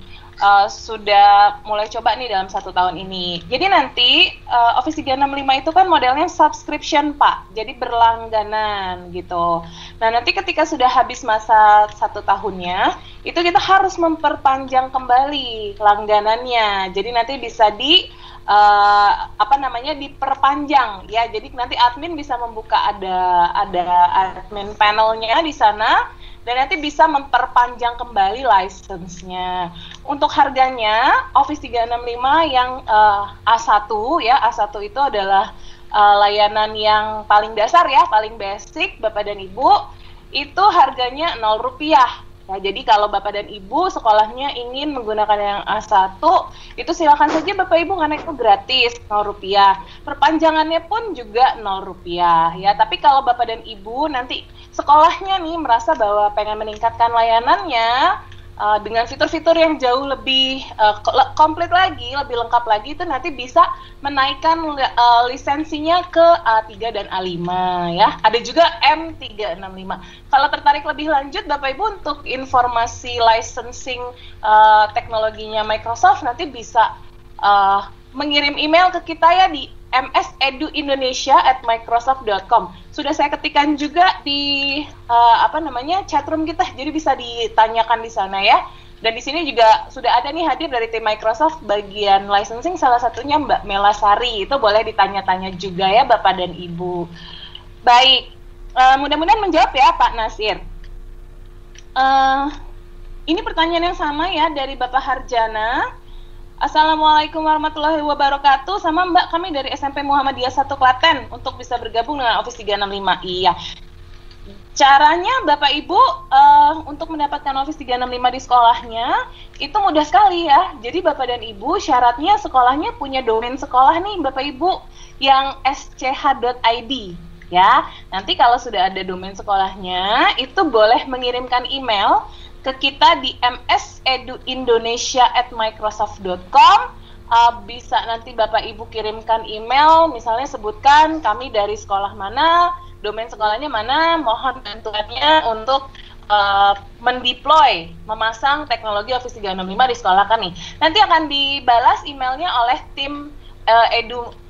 sudah mulai coba nih dalam 1 tahun ini. Jadi nanti Office 365 itu kan modelnya subscription Pak, jadi berlangganan gitu. Nah nanti ketika sudah habis masa 1 tahunnya, itu kita harus memperpanjang kembali langganannya. Jadi nanti bisa diperpanjang ya. Jadi nanti admin bisa membuka ada admin panelnya di sana. Dan nanti bisa memperpanjang kembali license-nya. Untuk harganya, Office 365 yang A1 ya, A1 itu adalah layanan yang paling dasar ya, paling basic, Bapak dan Ibu, itu harganya Rp0. Nah, jadi kalau Bapak dan Ibu sekolahnya ingin menggunakan yang A1, itu silakan saja Bapak Ibu, karena itu gratis, Rp0. Perpanjangannya pun juga Rp0 ya. Tapi kalau Bapak dan Ibu nanti sekolahnya nih merasa bahwa pengen meningkatkan layanannya dengan fitur-fitur yang jauh lebih komplit lagi, lebih lengkap lagi, itu nanti bisa menaikkan lisensinya ke A3 dan A5 ya. Ada juga M365. Kalau tertarik lebih lanjut Bapak Ibu untuk informasi licensing teknologinya Microsoft, nanti bisa mengirim email ke kita ya di mseduindonesia@microsoft.com. Sudah saya ketikkan juga di chatroom kita, jadi bisa ditanyakan di sana ya. Dan di sini juga sudah ada nih hadir dari tim Microsoft bagian licensing, salah satunya Mbak Melasari. Itu boleh ditanya-tanya juga ya Bapak dan Ibu. Baik, mudah-mudahan menjawab ya Pak Nasir. Ini pertanyaan yang sama ya dari Bapak Harjana. Assalamualaikum warahmatullahi wabarakatuh. Sama Mbak, kami dari SMP Muhammadiyah 1 Klaten untuk bisa bergabung dengan Office 365. Iya. Caranya Bapak Ibu untuk mendapatkan Office 365 di sekolahnya itu mudah sekali ya. Jadi Bapak dan Ibu syaratnya sekolahnya punya domain sekolah nih Bapak Ibu yang sch.id ya. Nanti kalau sudah ada domain sekolahnya itu boleh mengirimkan email ke kita di mseduindonesia@microsoft.com. Bisa nanti Bapak Ibu kirimkan email, misalnya sebutkan kami dari sekolah mana, domain sekolahnya mana, mohon bantuannya untuk mendeploy, memasang teknologi Office 365 di sekolah kami. Nanti akan dibalas emailnya oleh tim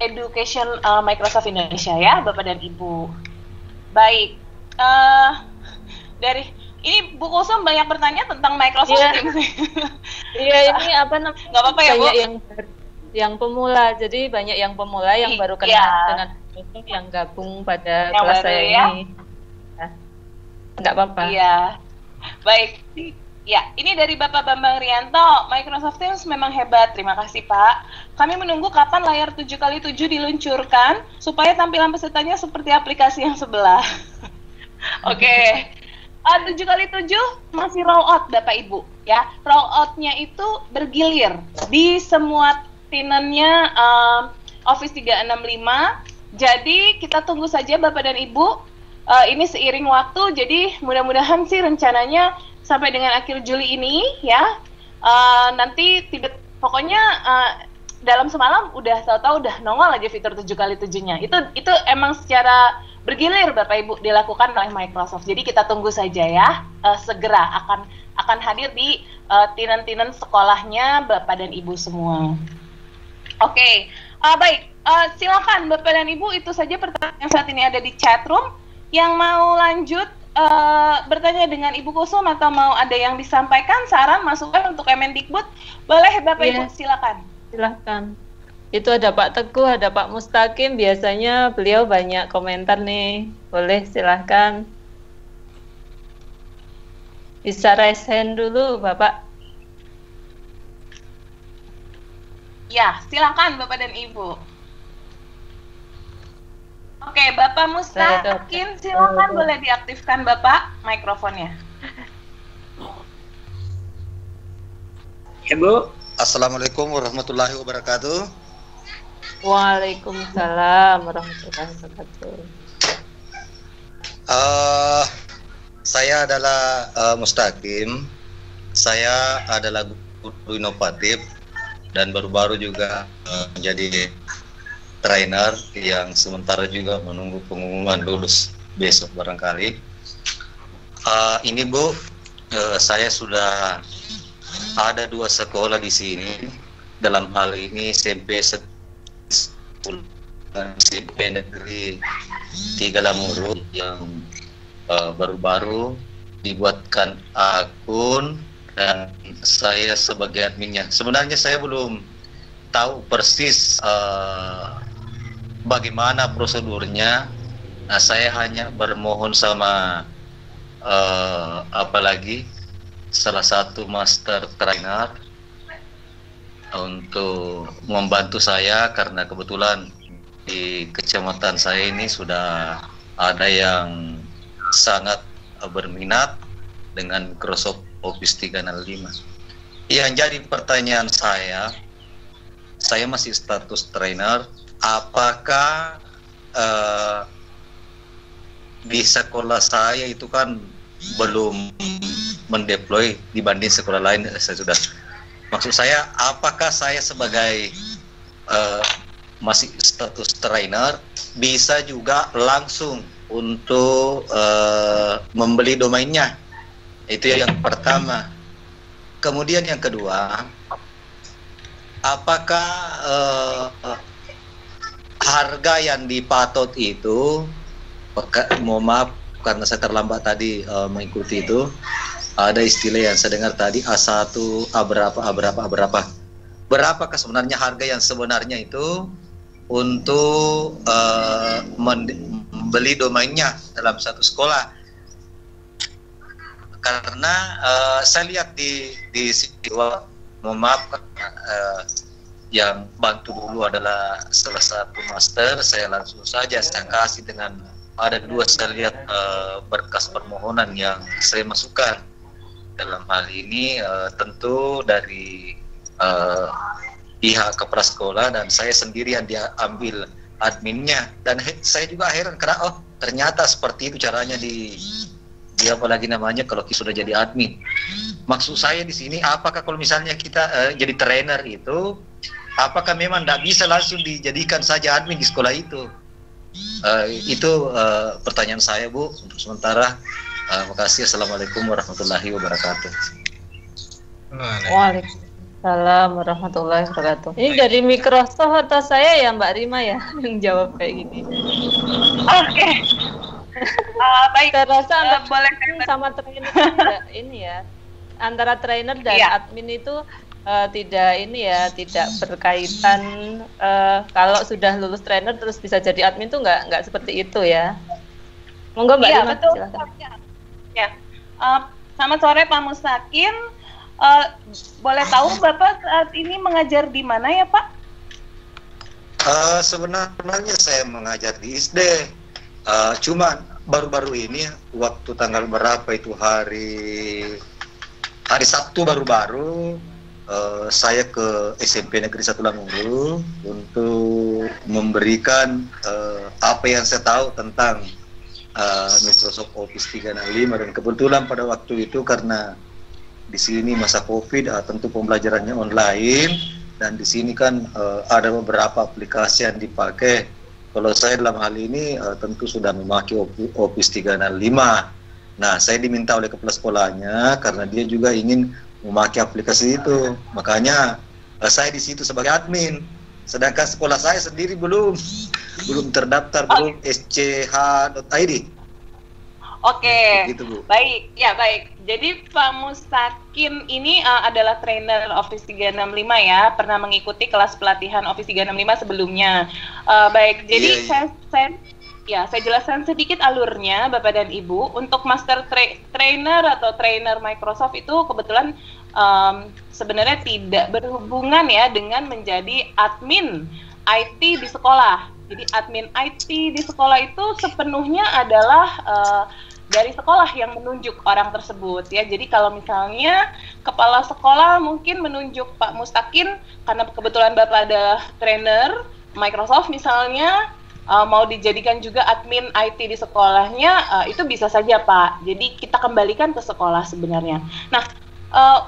Education Microsoft Indonesia ya, Bapak dan Ibu. Baik, dari ini Bu Kusum banyak bertanya tentang Microsoft Teams. Iya, ini apa namanya? Nggak apa-apa ya, Bu? Yang pemula, jadi banyak yang pemula yang baru kenal dengan yang gabung pada yang kelas baru, saya ya? ini. Enggak apa-apa. Iya. Baik. Ya, ini dari Bapak Bambang Rianto. Microsoft Teams memang hebat. Terima kasih, Pak. Kami menunggu kapan layar 7x7 diluncurkan supaya tampilan pesertanya seperti aplikasi yang sebelah. Oke. 7x7 masih roll out, Bapak Ibu, ya. Roll out-nya itu bergilir di semua tenannya Office 365. Jadi kita tunggu saja Bapak dan Ibu, ini seiring waktu, jadi mudah-mudahan sih rencananya sampai dengan akhir Juli ini ya, nanti pokoknya dalam semalam udah tahu-tahu udah nongol aja fitur 7x7-nya. Itu emang secara bergilir Bapak Ibu dilakukan oleh Microsoft. Jadi kita tunggu saja ya, segera akan hadir di tinan-tinan sekolahnya Bapak dan Ibu semua. Oke, baik. Silakan Bapak dan Ibu, itu saja pertanyaan yang saat ini ada di chat room. Yang mau lanjut bertanya dengan Ibu Kusum atau mau ada yang disampaikan, saran, masukan untuk Kemendikbud, boleh Bapak Ibu, silakan. Silakan. Itu ada Pak Teguh, ada Pak Mustaqim, biasanya beliau banyak komentar nih. Boleh silakan. Bisa raise hand dulu Bapak. Ya, silakan Bapak dan Ibu. Oke, Bapak Mustaqim, silakan boleh diaktifkan Bapak mikrofonnya. Ya Bu. Assalamualaikum warahmatullahi wabarakatuh. Waalaikumsalam warahmatullahi wabarakatuh. Saya adalah Mustaqim. Saya adalah guru inovatif dan baru-baru juga menjadi trainer yang sementara juga menunggu pengumuman lulus besok barangkali. Ini Bu, saya sudah ada 2 sekolah di sini. Dalam hal ini SMP Negeri 3 Lamuru yang baru-baru dibuatkan akun dan saya sebagai adminnya. Sebenarnya saya belum tahu persis bagaimana prosedurnya. Nah, saya hanya bermohon sama apalagi salah satu master trainer untuk membantu saya, karena kebetulan di kecamatan saya ini sudah ada yang sangat berminat dengan Microsoft Office 365. Yang jadi pertanyaan saya masih status trainer, apakah di sekolah saya itu kan belum mendeploy dibanding sekolah lain. Maksud saya, apakah saya sebagai masih status trainer bisa juga langsung untuk membeli domainnya? Itu yang pertama. Kemudian yang kedua, apakah harga yang dipatok itu, mohon maaf karena saya terlambat tadi mengikuti itu, ada istilah yang saya dengar tadi A1, A berapa. Berapakah sebenarnya harga yang sebenarnya itu untuk membeli domainnya dalam satu sekolah? Karena saya lihat di siswa, mohon maaf, yang bantu dulu adalah salah satu master, saya langsung saja saya kasih dengan ada 2 saya lihat berkas permohonan yang saya masukkan. Dalam hal ini tentu dari pihak kepala sekolah dan saya sendiri yang dia ambil adminnya, dan saya juga heran karena ternyata seperti itu caranya di apalagi namanya kalau kita sudah jadi admin. Maksud saya di sini, apakah kalau misalnya kita jadi trainer itu, apakah memang tidak bisa langsung dijadikan saja admin di sekolah itu? Itu pertanyaan saya, Bu, untuk sementara. Makasih. Assalamualaikum warahmatullahi wabarakatuh. Waalaikumsalam warahmatullahi wabarakatuh. Ini dari Microsoft atau saya ya Mbak Rima ya yang jawab kayak gini? Oke. Baik. Terasa boleh sama trainer enggak ini ya? Antara trainer dan admin itu tidak berkaitan. Kalau sudah lulus trainer terus bisa jadi admin tuh nggak seperti itu ya? Monggo Mbak Rima, betul. silakan. Ya, selamat sore Pak Mustakin. Boleh tahu Bapak saat ini mengajar di mana ya Pak? Sebenarnya saya mengajar di SD. Cuman baru-baru ini waktu tanggal berapa itu hari Sabtu baru-baru saya ke SMP Negeri 1 Languru untuk memberikan apa yang saya tahu tentang Microsoft Office 365, dan kebetulan pada waktu itu karena di sini masa Covid, tentu pembelajarannya online, dan di sini kan ada beberapa aplikasi yang dipakai. Kalau saya dalam hal ini tentu sudah memakai Office 365. Nah, saya diminta oleh kepala sekolahnya karena dia juga ingin memakai aplikasi itu. Makanya saya di situ sebagai admin. Sedangkan sekolah saya sendiri belum terdaftar, belum sch.id. Oke. Gitu, Bu. Baik. Jadi Pak Mustakin ini adalah trainer Office 365 ya, pernah mengikuti kelas pelatihan Office 365 sebelumnya. Baik. Jadi saya jelaskan sedikit alurnya Bapak dan Ibu. Untuk master trainer atau trainer Microsoft itu kebetulan sebenarnya tidak berhubungan ya dengan menjadi admin IT di sekolah. Jadi admin IT di sekolah itu sepenuhnya adalah dari sekolah yang menunjuk orang tersebut ya. Jadi kalau misalnya kepala sekolah mungkin menunjuk Pak Mustakin karena kebetulan Bapak adalah trainer Microsoft misalnya, mau dijadikan juga admin IT di sekolahnya, itu bisa saja Pak. Jadi kita kembalikan ke sekolah sebenarnya. Nah,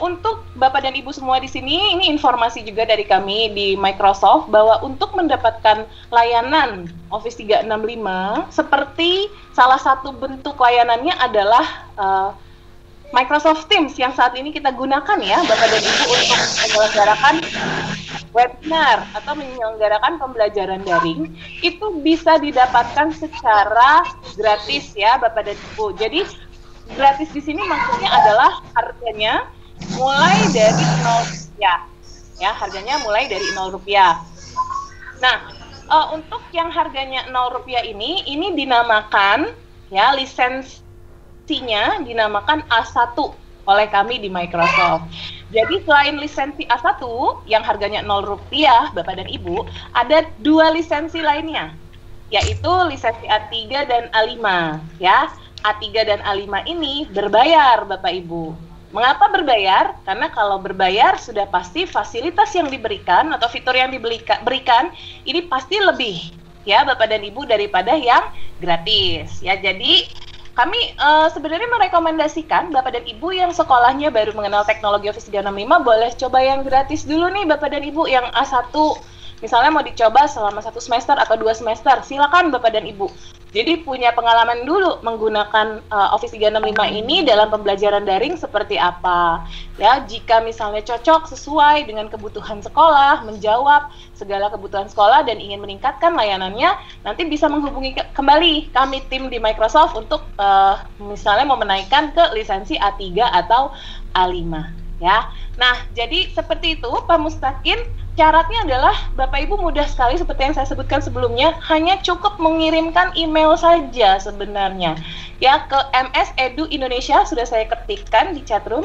untuk Bapak dan Ibu semua di sini, ini informasi juga dari kami di Microsoft bahwa untuk mendapatkan layanan Office 365, seperti salah satu bentuk layanannya adalah Microsoft Teams yang saat ini kita gunakan ya Bapak dan Ibu untuk menyelenggarakan webinar atau menyelenggarakan pembelajaran daring, itu bisa didapatkan secara gratis ya Bapak dan Ibu. Jadi gratis di sini maksudnya adalah harganya mulai dari 0 rupiah. Ya, harganya mulai dari 0 rupiah. Nah, untuk yang harganya 0 rupiah ini dinamakan ya, lisensinya dinamakan A1 oleh kami di Microsoft. Jadi selain lisensi A1 yang harganya 0 rupiah Bapak dan Ibu, ada 2 lisensi lainnya, yaitu lisensi A3 dan A5 ya. A3 dan A5 ini berbayar Bapak Ibu. Mengapa berbayar? Karena kalau berbayar sudah pasti fasilitas yang diberikan atau fitur yang diberikan ini pasti lebih ya Bapak dan Ibu daripada yang gratis ya. Jadi kami sebenarnya merekomendasikan Bapak dan Ibu yang sekolahnya baru mengenal teknologi Office 365 boleh coba yang gratis dulu nih Bapak dan Ibu, yang A1 misalnya mau dicoba selama 1 semester atau 2 semester, silakan Bapak dan Ibu. Jadi punya pengalaman dulu menggunakan Office 365 ini dalam pembelajaran daring seperti apa. Ya, jika misalnya cocok sesuai dengan kebutuhan sekolah, menjawab segala kebutuhan sekolah dan ingin meningkatkan layanannya, nanti bisa menghubungi kembali kami tim di Microsoft untuk misalnya mau menaikkan ke lisensi A3 atau A5 ya. Nah, jadi seperti itu Pak Mustaqim. Syaratnya adalah Bapak Ibu mudah sekali seperti yang saya sebutkan sebelumnya, hanya cukup mengirimkan email saja sebenarnya ya ke MS.edu.indonesia, sudah saya ketikkan di chatroom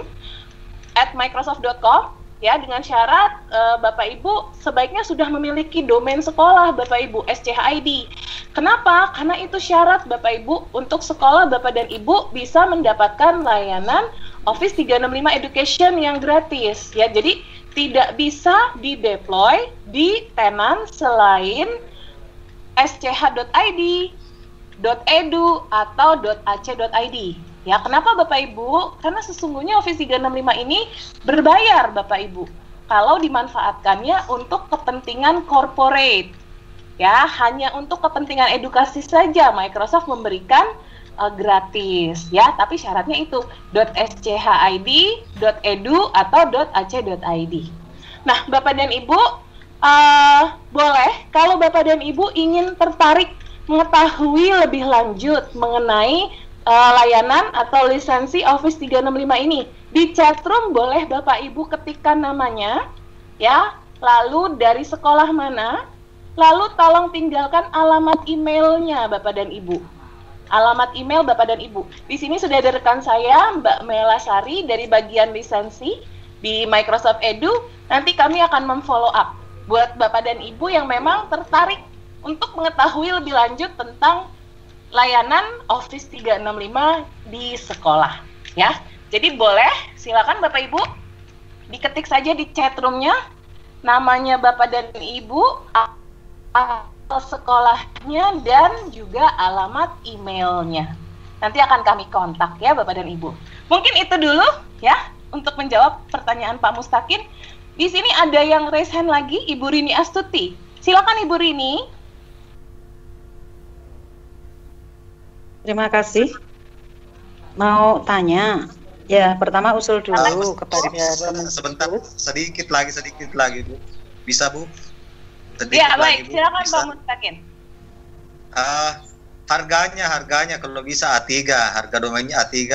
@microsoft.com ya, dengan syarat Bapak Ibu sebaiknya sudah memiliki domain sekolah Bapak Ibu SCHID. Kenapa? Karena itu syarat Bapak Ibu untuk sekolah Bapak dan Ibu bisa mendapatkan layanan Office 365 Education yang gratis ya. Jadi tidak bisa dideploy di tenan selain sch.id, .edu atau .ac.id. Ya, kenapa Bapak Ibu? Karena sesungguhnya Office 365 ini berbayar Bapak Ibu. Kalau dimanfaatkannya untuk kepentingan corporate. Ya, hanya untuk kepentingan edukasi saja Microsoft memberikan gratis ya, tapi syaratnya itu .schid, .edu atau .ac.id. Nah, Bapak dan Ibu boleh kalau Bapak dan Ibu ingin tertarik mengetahui lebih lanjut mengenai layanan atau lisensi Office 365 ini, di chatroom boleh Bapak Ibu ketikkan namanya ya, lalu dari sekolah mana, lalu tolong tinggalkan alamat emailnya Bapak dan Ibu. Alamat email Bapak dan Ibu. Di sini sudah ada rekan saya, Mbak Mela Sari dari bagian lisensi di Microsoft Edu. Nanti kami akan memfollow up buat Bapak dan Ibu yang memang tertarik untuk mengetahui lebih lanjut tentang layanan Office 365 di sekolah. Ya, jadi boleh, silakan Bapak Ibu diketik saja di chatroomnya namanya Bapak dan Ibu, sekolahnya dan juga alamat emailnya. Nanti akan kami kontak ya Bapak dan Ibu. Mungkin itu dulu ya untuk menjawab pertanyaan Pak Mustaqim. Di sini ada yang raise hand lagi, Ibu Rini Astuti. Silakan Ibu Rini. Terima kasih. Mau tanya. Ya, pertama usul dulu kepada sebentar, sedikit lagi Bu. Bisa Bu? Ya baik, silakan Pak Mustaqim. Harganya kalau bisa A3, harga domainnya A3.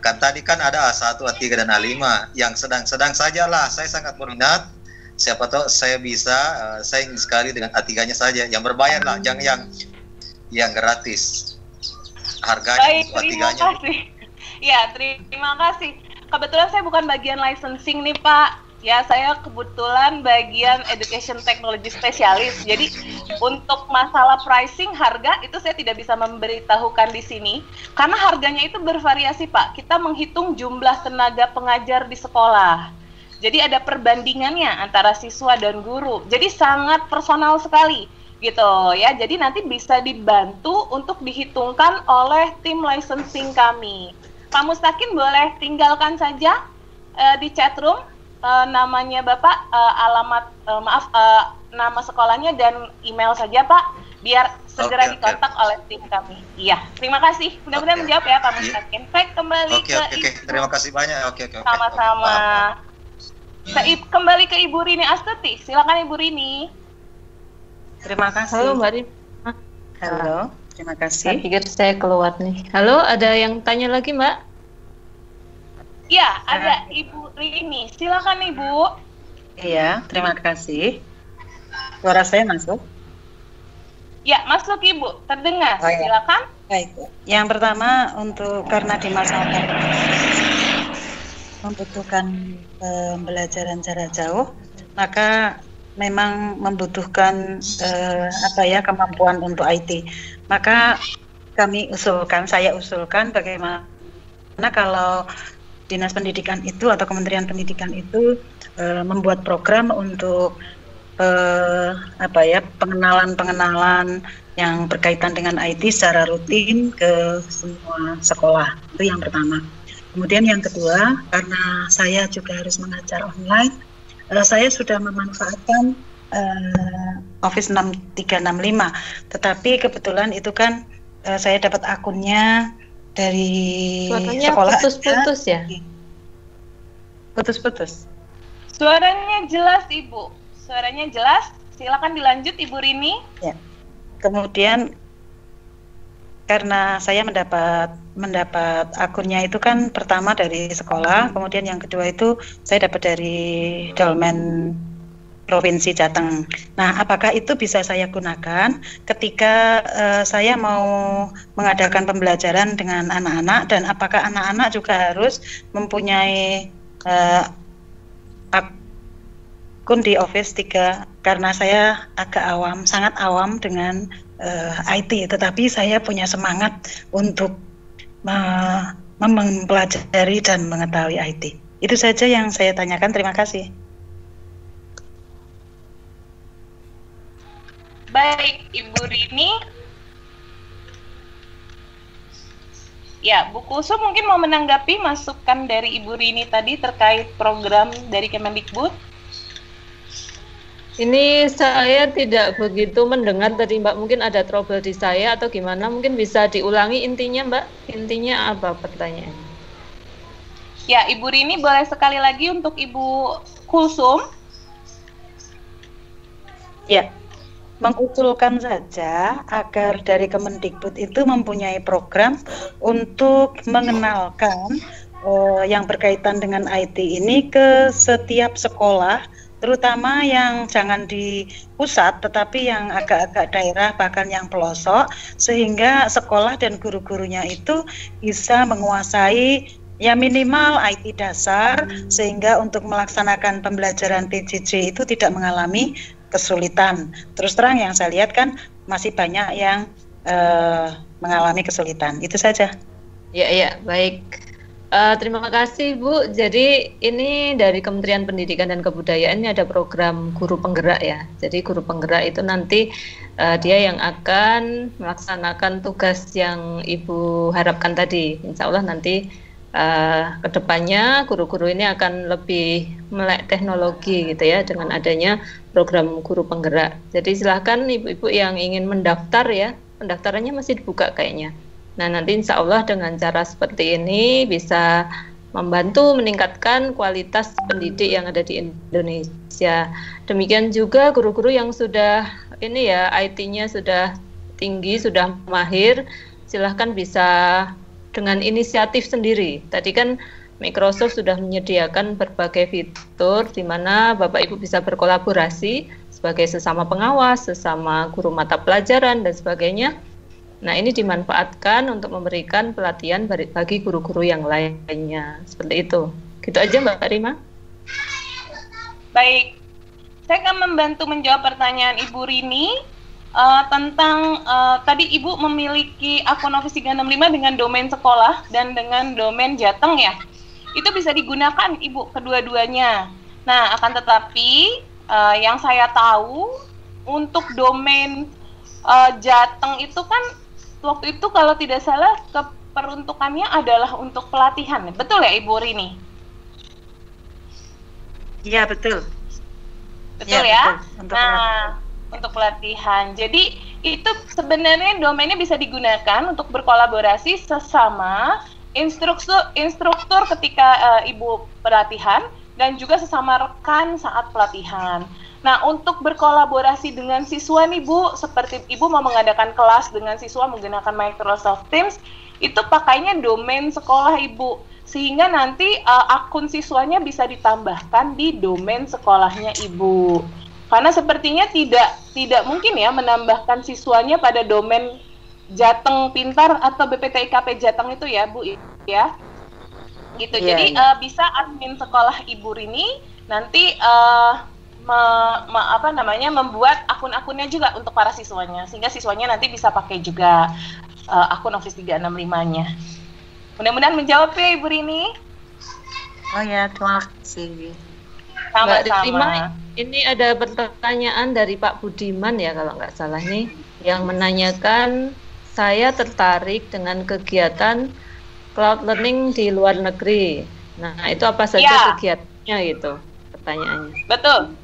Kan tadi kan ada A1, A3 dan A5 yang sedang-sedang sajalah. Saya sangat berminat. Siapa tahu saya bisa, saya ingin sekali dengan A3-nya saja yang berbayar lah, jangan yang gratis. Harganya baik, A3-nya. Terima kasih. Ya, terima kasih. Kebetulan saya bukan bagian licensing nih Pak. Ya, saya kebetulan bagian Education Technology Specialist. Jadi, untuk masalah pricing harga itu saya tidak bisa memberitahukan di sini. Karena harganya itu bervariasi, Pak. Kita menghitung jumlah tenaga pengajar di sekolah. Jadi, ada perbandingannya antara siswa dan guru. Jadi, sangat personal sekali, gitu ya. Jadi, nanti bisa dibantu untuk dihitungkan oleh tim licensing kami. Pak Mustaqim boleh tinggalkan saja di chatroom namanya Bapak, alamat nama sekolahnya dan email saja Pak, biar segera dikontak oleh tim kami. Iya, terima kasih. Mudah-mudahan menjawab ya Pak Mustaqim. Baik, kembali ke Ibu. Terima kasih banyak. Oke. Sama-sama. Kembali ke Ibu Rini Astuti. Silakan Ibu Rini. Terima kasih. Halo Mbak Rini. Halo, terima kasih. Saya pikir saya keluar nih. Halo, ada yang tanya lagi Mbak? Ya, ada Ibu Rini. Silakan Ibu. Iya, terima kasih. Suara saya masuk? Ya, masuk Ibu. Terdengar. Oh, ya. Silakan. Baik. Yang pertama, karena di masa membutuhkan pembelajaran jarak jauh, maka memang membutuhkan kemampuan untuk IT. Maka saya usulkan bagaimana kalau Dinas Pendidikan itu atau Kementerian Pendidikan itu membuat program untuk pengenalan yang berkaitan dengan IT secara rutin ke semua sekolah. Itu yang pertama. Kemudian yang kedua, karena saya juga harus mengajar online, saya sudah memanfaatkan Office 6365, tetapi kebetulan itu kan saya dapat akunnya dari Suaranya sekolah. putus-putus ya? Putus-putus. Suaranya jelas Ibu, suaranya jelas. Silakan dilanjut Ibu Rini. Ya. Kemudian karena saya mendapat akunnya itu kan pertama dari sekolah, kemudian yang kedua itu saya dapat dari Dolmen Provinsi Jateng. Nah, apakah itu bisa saya gunakan ketika saya mau mengadakan pembelajaran dengan anak-anak, dan apakah anak-anak juga harus mempunyai akun di Office 3? Karena saya agak awam, sangat awam dengan IT, tetapi saya punya semangat untuk mempelajari dan mengetahui IT. Itu saja yang saya tanyakan, terima kasih. Baik, Ibu Rini. Ya, Bu Kulsum mungkin mau menanggapi masukan dari Ibu Rini tadi terkait program dari Kemendikbud. Ini saya tidak begitu mendengar tadi Mbak, mungkin ada trouble di saya atau gimana, mungkin bisa diulangi intinya Mbak, intinya apa pertanyaannya? Ya, Ibu Rini boleh sekali lagi untuk Ibu Kulsum. Ya, mengusulkan saja agar dari Kemendikbud itu mempunyai program untuk mengenalkan yang berkaitan dengan IT ini ke setiap sekolah, terutama yang jangan di pusat tetapi yang agak-agak daerah bahkan yang pelosok, sehingga sekolah dan guru-gurunya itu bisa menguasai ya minimal IT dasar, sehingga untuk melaksanakan pembelajaran PJJ itu tidak mengalami kesulitan. Terus terang yang saya lihat kan masih banyak yang mengalami kesulitan. Itu saja. Ya, baik. Terima kasih Bu. Jadi ini dari Kementerian Pendidikan dan Kebudayaan ini ada program guru penggerak ya. Jadi guru penggerak itu nanti dia yang akan melaksanakan tugas yang Ibu harapkan tadi. Insya Allah nanti kedepannya guru-guru ini akan lebih melek teknologi gitu ya dengan adanya program guru penggerak. Jadi silahkan ibu-ibu yang ingin mendaftar ya, pendaftarannya masih dibuka kayaknya. Nah nanti insya Allah dengan cara seperti ini bisa membantu meningkatkan kualitas pendidik yang ada di Indonesia. Demikian juga guru-guru yang sudah ini ya IT-nya sudah tinggi, sudah mahir, silahkan bisa dengan inisiatif sendiri. Tadi kan Microsoft sudah menyediakan berbagai fitur di mana Bapak Ibu bisa berkolaborasi sebagai sesama pengawas, sesama guru mata pelajaran dan sebagainya. Nah, ini dimanfaatkan untuk memberikan pelatihan bagi guru-guru yang lainnya. Seperti itu. Gitu aja Mbak Rima. Baik. Saya akan membantu menjawab pertanyaan Ibu Rini tentang tadi Ibu memiliki akun Office 365 dengan domain sekolah dan dengan domain Jateng ya. Itu bisa digunakan Ibu kedua-duanya. Nah, akan tetapi yang saya tahu untuk domain Jateng itu kan waktu itu kalau tidak salah keperuntukannya adalah untuk pelatihan. Betul ya Ibu Rini? Iya, betul. Betul ya? Betul. Untuk pelatihan. Jadi itu sebenarnya domainnya bisa digunakan untuk berkolaborasi sesama instruktur ketika Ibu pelatihan dan juga sesama rekan saat pelatihan. Nah, untuk berkolaborasi dengan siswa nih Bu, seperti Ibu mau mengadakan kelas dengan siswa menggunakan Microsoft Teams, itu pakainya domain sekolah Ibu. Sehingga nanti akun siswanya bisa ditambahkan di domain sekolahnya Ibu. Karena sepertinya tidak mungkin ya menambahkan siswanya pada domain Jateng Pintar atau BPTIKP Jateng itu ya Bu ya. Gitu. Yeah, jadi yeah. Bisa admin sekolah Ibu Rini nanti membuat akun-akunnya juga untuk para siswanya, sehingga siswanya nanti bisa pakai juga akun Office 365-nya. Mudah-mudahan menjawab ya Ibu Rini. Oh ya, terima kasih. Sama-sama. Ini ada pertanyaan dari Pak Budiman ya kalau nggak salah nih, yang menanyakan saya tertarik dengan kegiatan cloud learning di luar negeri. Nah itu apa saja kegiatannya gitu pertanyaannya. Betul.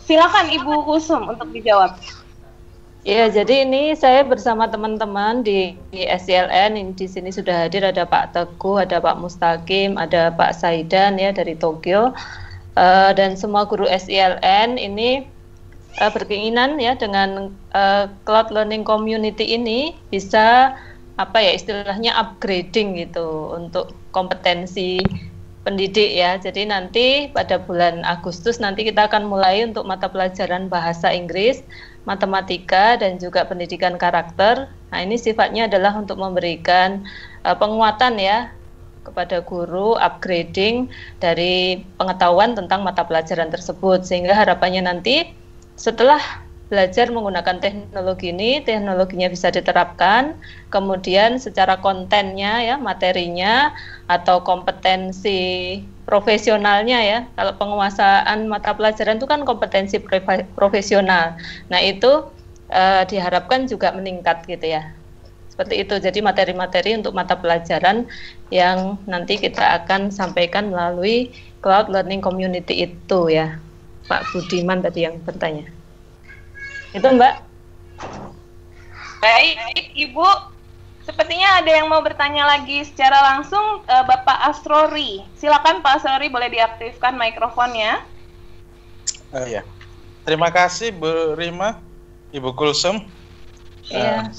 Silakan Ibu Kusum untuk dijawab. Ya, jadi ini saya bersama teman-teman di SCLN. Di sini sudah hadir ada Pak Teguh, ada Pak Mustaqim, ada Pak Saidan ya dari Tokyo, dan semua guru SCLN ini berkeinginan ya dengan Cloud Learning Community ini bisa istilahnya upgrading gitu untuk kompetensi pendidik ya. Jadi nanti pada bulan Agustus nanti kita akan mulai untuk mata pelajaran bahasa Inggris, matematika, dan juga pendidikan karakter. Nah, ini sifatnya adalah untuk memberikan penguatan ya kepada guru, upgrading dari pengetahuan tentang mata pelajaran tersebut, sehingga harapannya nanti setelah belajar menggunakan teknologi ini, teknologinya bisa diterapkan, kemudian secara kontennya ya, materinya atau kompetensi profesionalnya ya. Kalau penguasaan mata pelajaran itu kan kompetensi profesional. Nah, itu diharapkan juga meningkat gitu ya. Seperti itu. Jadi materi-materi untuk mata pelajaran yang nanti kita akan sampaikan melalui Cloud Learning Community itu ya. Pak Budiman tadi yang bertanya. Itu Mbak. Baik, Ibu. Sepertinya ada yang mau bertanya lagi secara langsung, Bapak Asrori. Silakan Pak Asrori, boleh diaktifkan mikrofonnya. Ya. Terima kasih Bu Rima, Ibu Kulsum. Iya.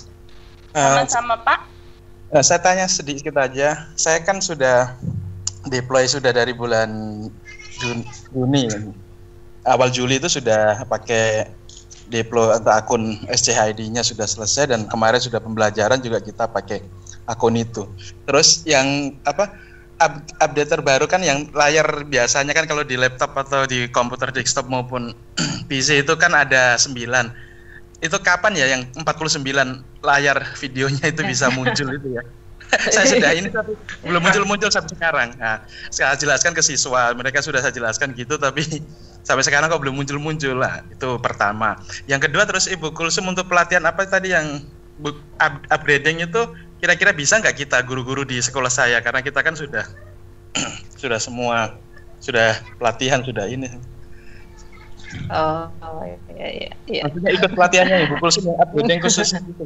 Sama-sama Pak. Saya tanya sedikit aja. Saya kan sudah deploy sudah dari bulan Juni. Awal Juli itu sudah pakai deploy atau akun SCHID-nya sudah selesai, dan kemarin sudah pembelajaran juga kita pakai akun itu. Terus yang update terbaru kan yang layar biasanya kan kalau di laptop atau di komputer desktop maupun PC itu kan ada 9. Itu kapan ya yang 49 layar videonya itu bisa muncul itu ya? Saya sudah ini tapi belum muncul sampai sekarang. Nah, saya jelaskan ke siswa, mereka sudah saya jelaskan gitu, tapi sampai sekarang kok belum muncul lah. Itu pertama. Yang kedua, terus Ibu Kulsum untuk pelatihan apa tadi yang upgrading itu kira-kira bisa nggak kita guru-guru di sekolah saya, karena kita kan sudah semua sudah pelatihan sudah ini. Oh iya. Maksudnya ikut pelatihannya Ibu Kulsum yang upgrading khusus itu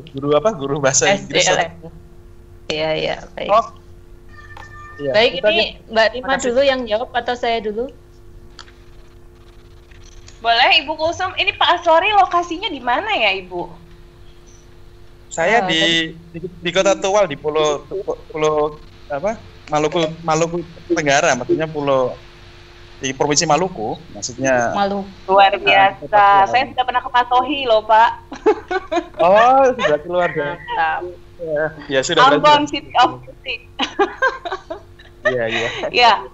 guru bahasa Inggris. Iya, baik. Oh. Ya, baik, ini Mbak Rima dulu yang jawab atau saya dulu? Boleh Ibu Kulsum. Ini Pak Asrori lokasinya di mana ya Ibu? Saya di Kota Tual, di Pulau Maluku Tenggara, maksudnya pulau di Provinsi Maluku, maksudnya. Maluku. Luar biasa. Saya sudah pernah ke Patohi loh, Pak. Oh, sudah keluar ya. Ya sudah. Ambon City of Music. Iya. Ya.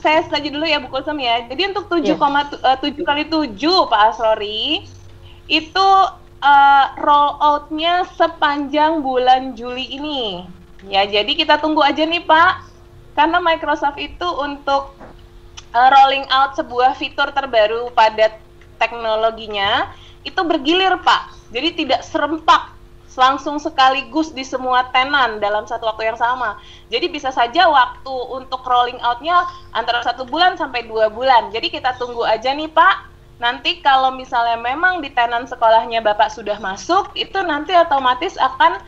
Saya setuju dulu ya Bu Kulsum ya. Jadi untuk 7,7 kali 7 Pak Asrori itu roll out-nya sepanjang bulan Juli ini. Ya, jadi kita tunggu aja nih Pak. Karena Microsoft itu untuk rolling out sebuah fitur terbaru pada teknologinya itu bergilir Pak. Jadi tidak serempak langsung sekaligus di semua tenan dalam satu waktu yang sama. Jadi bisa saja waktu untuk rolling out-nya antara 1 bulan sampai 2 bulan. Jadi kita tunggu aja nih Pak. Nanti kalau misalnya memang di tenan sekolahnya Bapak sudah masuk, itu nanti otomatis akan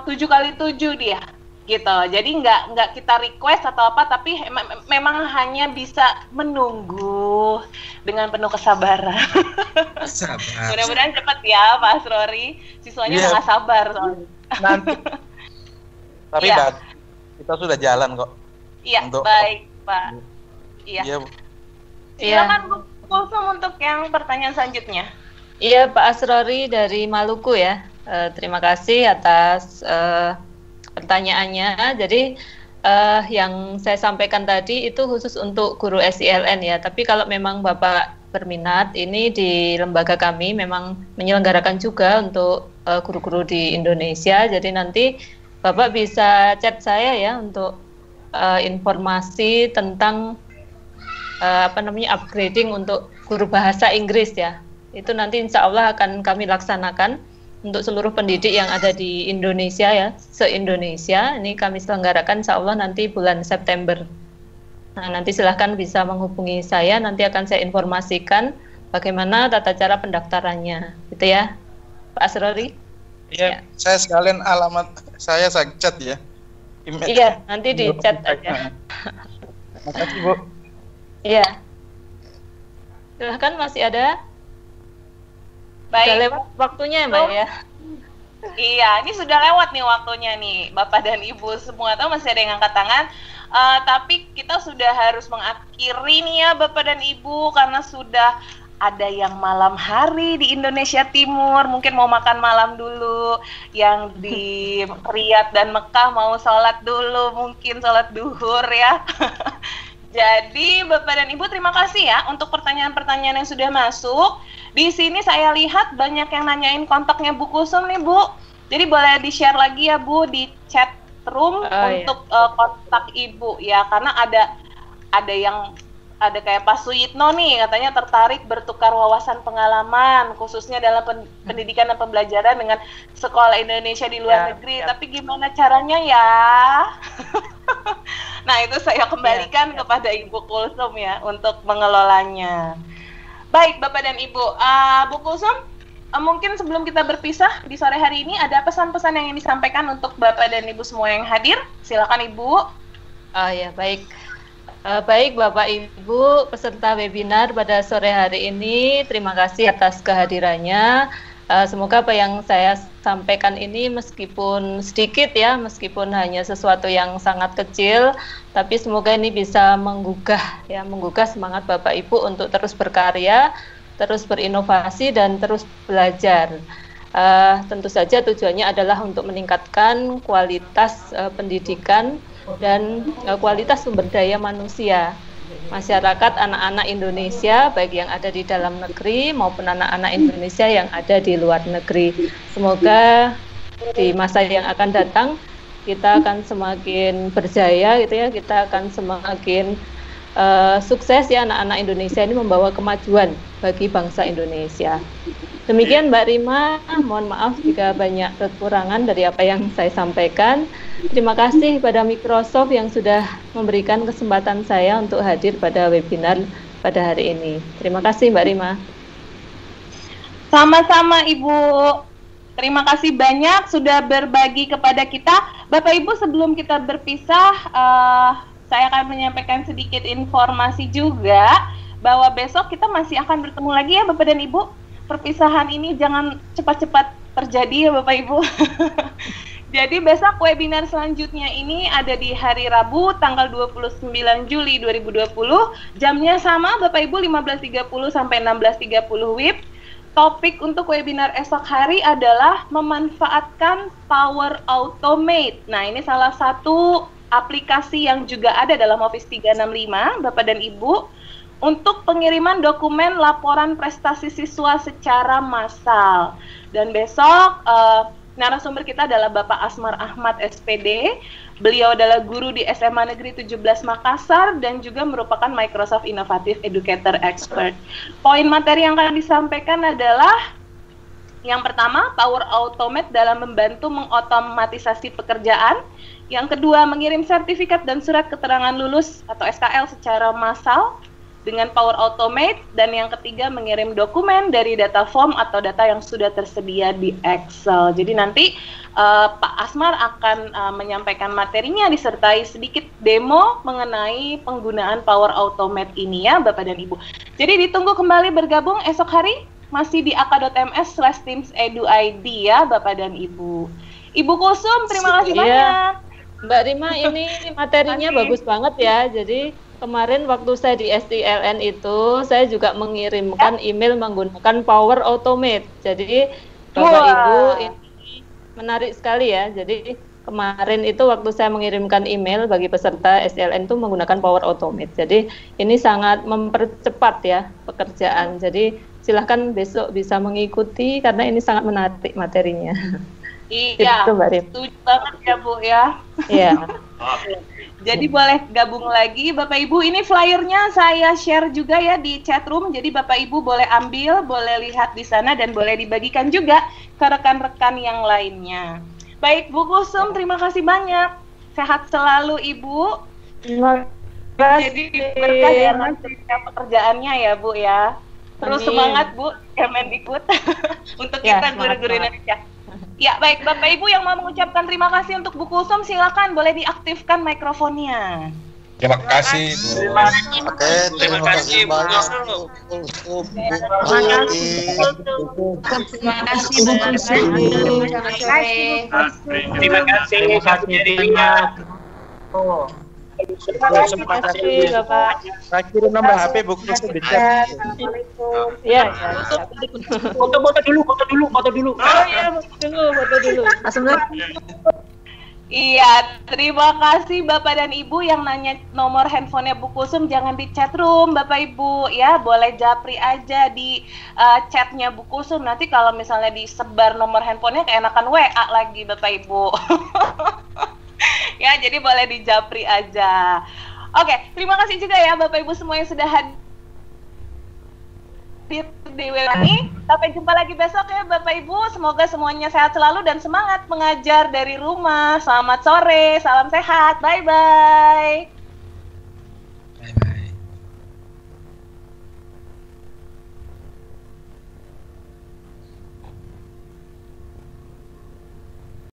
7 kali 7 dia. Gitu. Jadi nggak kita request atau apa, tapi memang hanya bisa menunggu dengan penuh kesabaran. Mudah-mudahan cepat ya Pak Asrori, siswanya nggak sabar soalnya. Nanti. Tapi kita sudah jalan kok. Iya, baik Pak. Iya. Silakan Bu Kulsum untuk yang pertanyaan selanjutnya. Iya, Pak Asrori dari Maluku ya. Terima kasih atas pertanyaannya. Jadi yang saya sampaikan tadi itu khusus untuk guru SCLN ya. Tapi kalau memang Bapak berminat, ini di lembaga kami memang menyelenggarakan juga untuk guru-guru di Indonesia. Jadi nanti Bapak bisa chat saya ya untuk informasi tentang upgrading untuk guru bahasa Inggris ya. Itu nanti insya Allah akan kami laksanakan untuk seluruh pendidik yang ada di Indonesia ya, se-Indonesia. Ini kami selenggarakan insya Allah nanti bulan September. Nah, nanti silahkan bisa menghubungi saya, nanti akan saya informasikan bagaimana tata cara pendaftarannya, gitu ya, Pak Asrori? Iya, saya sekalian alamat saya chat ya. Email. Iya, nanti di chat aja. Makasih, Bu. Iya. Silahkan, masih ada? Baik. Sudah lewat waktunya ya, Mbak ya? Iya, ini sudah lewat nih waktunya nih, Bapak dan Ibu semua. Tahu masih ada yang angkat tangan. Tapi kita sudah harus mengakhiri nih ya Bapak dan Ibu, karena sudah ada yang malam hari di Indonesia Timur, mungkin mau makan malam dulu, yang di Riyadh dan Mekah mau sholat dulu, mungkin sholat duhur ya. Jadi Bapak dan Ibu terima kasih ya untuk pertanyaan-pertanyaan yang sudah masuk. Di sini saya lihat banyak yang nanyain kontaknya Bu Kusum nih Bu. Jadi boleh di-share lagi ya Bu di chat room untuk kontak Ibu ya, karena ada kayak Pak Suyitno nih katanya tertarik bertukar wawasan pengalaman khususnya dalam pendidikan dan pembelajaran dengan sekolah Indonesia di luar negeri. Tapi gimana caranya ya? Nah itu saya kembalikan kepada Ibu Kulsum ya untuk mengelolanya. Baik Bapak dan Ibu, Bu Kulsum, mungkin sebelum kita berpisah di sore hari ini ada pesan-pesan yang ingin disampaikan untuk Bapak dan Ibu semua yang hadir. Silakan Ibu. Oh ya, baik. Baik Bapak Ibu peserta webinar pada sore hari ini, terima kasih atas kehadirannya. Semoga apa yang saya sampaikan ini meskipun sedikit ya, meskipun hanya sesuatu yang sangat kecil, tapi semoga ini bisa menggugah semangat Bapak Ibu untuk terus berkarya, terus berinovasi dan terus belajar. Tentu saja tujuannya adalah untuk meningkatkan kualitas pendidikan dan kualitas sumber daya manusia masyarakat anak-anak Indonesia, baik yang ada di dalam negeri maupun anak-anak Indonesia yang ada di luar negeri. Semoga di masa yang akan datang kita akan semakin berjaya gitu ya, kita akan semakin sukses ya, anak-anak Indonesia ini membawa kemajuan bagi bangsa Indonesia. Demikian Mbak Rima, mohon maaf jika banyak kekurangan dari apa yang saya sampaikan. Terima kasih pada Microsoft yang sudah memberikan kesempatan saya untuk hadir pada webinar pada hari ini. Terima kasih Mbak Rima. Sama-sama Ibu. Terima kasih banyak sudah berbagi kepada kita. Bapak Ibu, sebelum kita berpisah, saya akan menyampaikan sedikit informasi juga bahwa besok kita masih akan bertemu lagi ya Bapak dan Ibu. Perpisahan ini jangan cepat-cepat terjadi ya Bapak Ibu. Jadi besok webinar selanjutnya ini ada di hari Rabu tanggal 29 Juli 2020. Jamnya sama Bapak Ibu 15.30 sampai 16.30 WIB. Topik untuk webinar esok hari adalah memanfaatkan Power Automate. Nah, ini salah satu aplikasi yang juga ada dalam Office 365 Bapak dan Ibu, untuk pengiriman dokumen laporan prestasi siswa secara massal. Dan besok narasumber kita adalah Bapak Asmar Ahmad SPD. Beliau adalah guru di SMA Negeri 17 Makassar dan juga merupakan Microsoft Innovative Educator Expert. Poin materi yang akan disampaikan adalah yang pertama, Power Automate dalam membantu mengotomatisasi pekerjaan. Yang kedua, mengirim sertifikat dan surat keterangan lulus atau SKL secara massal dengan Power Automate, dan yang ketiga mengirim dokumen dari data form atau data yang sudah tersedia di Excel. Jadi nanti Pak Asmar akan menyampaikan materinya disertai sedikit demo mengenai penggunaan Power Automate ini ya Bapak dan Ibu. Jadi ditunggu kembali bergabung esok hari masih di aka.ms/timsedu.id ya Bapak dan Ibu. Ibu Kusum, terima kasih banyak. Mbak Rima, ini materinya bagus banget ya. Jadi kemarin waktu saya di STLN itu, saya juga mengirimkan email menggunakan Power Automate. Jadi Bapak Ibu, ini menarik sekali ya. Jadi kemarin itu waktu saya mengirimkan email bagi peserta STLN itu menggunakan Power Automate. Jadi ini sangat mempercepat ya pekerjaan. Jadi silahkan besok bisa mengikuti karena ini sangat menarik materinya. Iya, setuju banget ya Bu ya. Iya. Jadi boleh gabung lagi Bapak Ibu. Ini flyernya saya share juga ya di chat room. Jadi Bapak Ibu boleh ambil, boleh lihat di sana dan boleh dibagikan juga ke rekan-rekan yang lainnya. Baik Bu Kusum, terima kasih banyak. Sehat selalu Ibu. Terima kasih. Jadi berkah dalam pekerjaannya ya Bu ya. Terus Amin. semangat Bu Kemendikbud untuk Ya, kita guru-guru semangat. Indonesia. Ya, baik Bapak Ibu yang mau mengucapkan terima kasih untuk Bu Kulsum, silakan boleh diaktifkan mikrofonnya. Terima kasih. Oke, terima kasih banyak. Terima kasih Bapak Ibu. Selamat sore. Terima kasih Terima kasih Bapak. Saya kirim nomor HP Bu Kulsum di chat. Ya, Foto dulu. Oh iya, foto dulu. Langsung lagi. Iya, terima kasih Bapak dan Ibu yang nanya nomor handphonenya Bu Kulsum, jangan di chat room Bapak Ibu ya, boleh japri aja di chatnya Bu Kulsum. Nanti kalau misalnya disebar nomor handphonenya keenakan WA lagi Bapak Ibu. Ya, jadi boleh dijapri aja. Oke, terima kasih juga ya Bapak Ibu semua yang sudah hadir di webinar ini. Sampai jumpa lagi besok ya Bapak Ibu. Semoga semuanya sehat selalu dan semangat mengajar dari rumah. Selamat sore, salam sehat, bye-bye.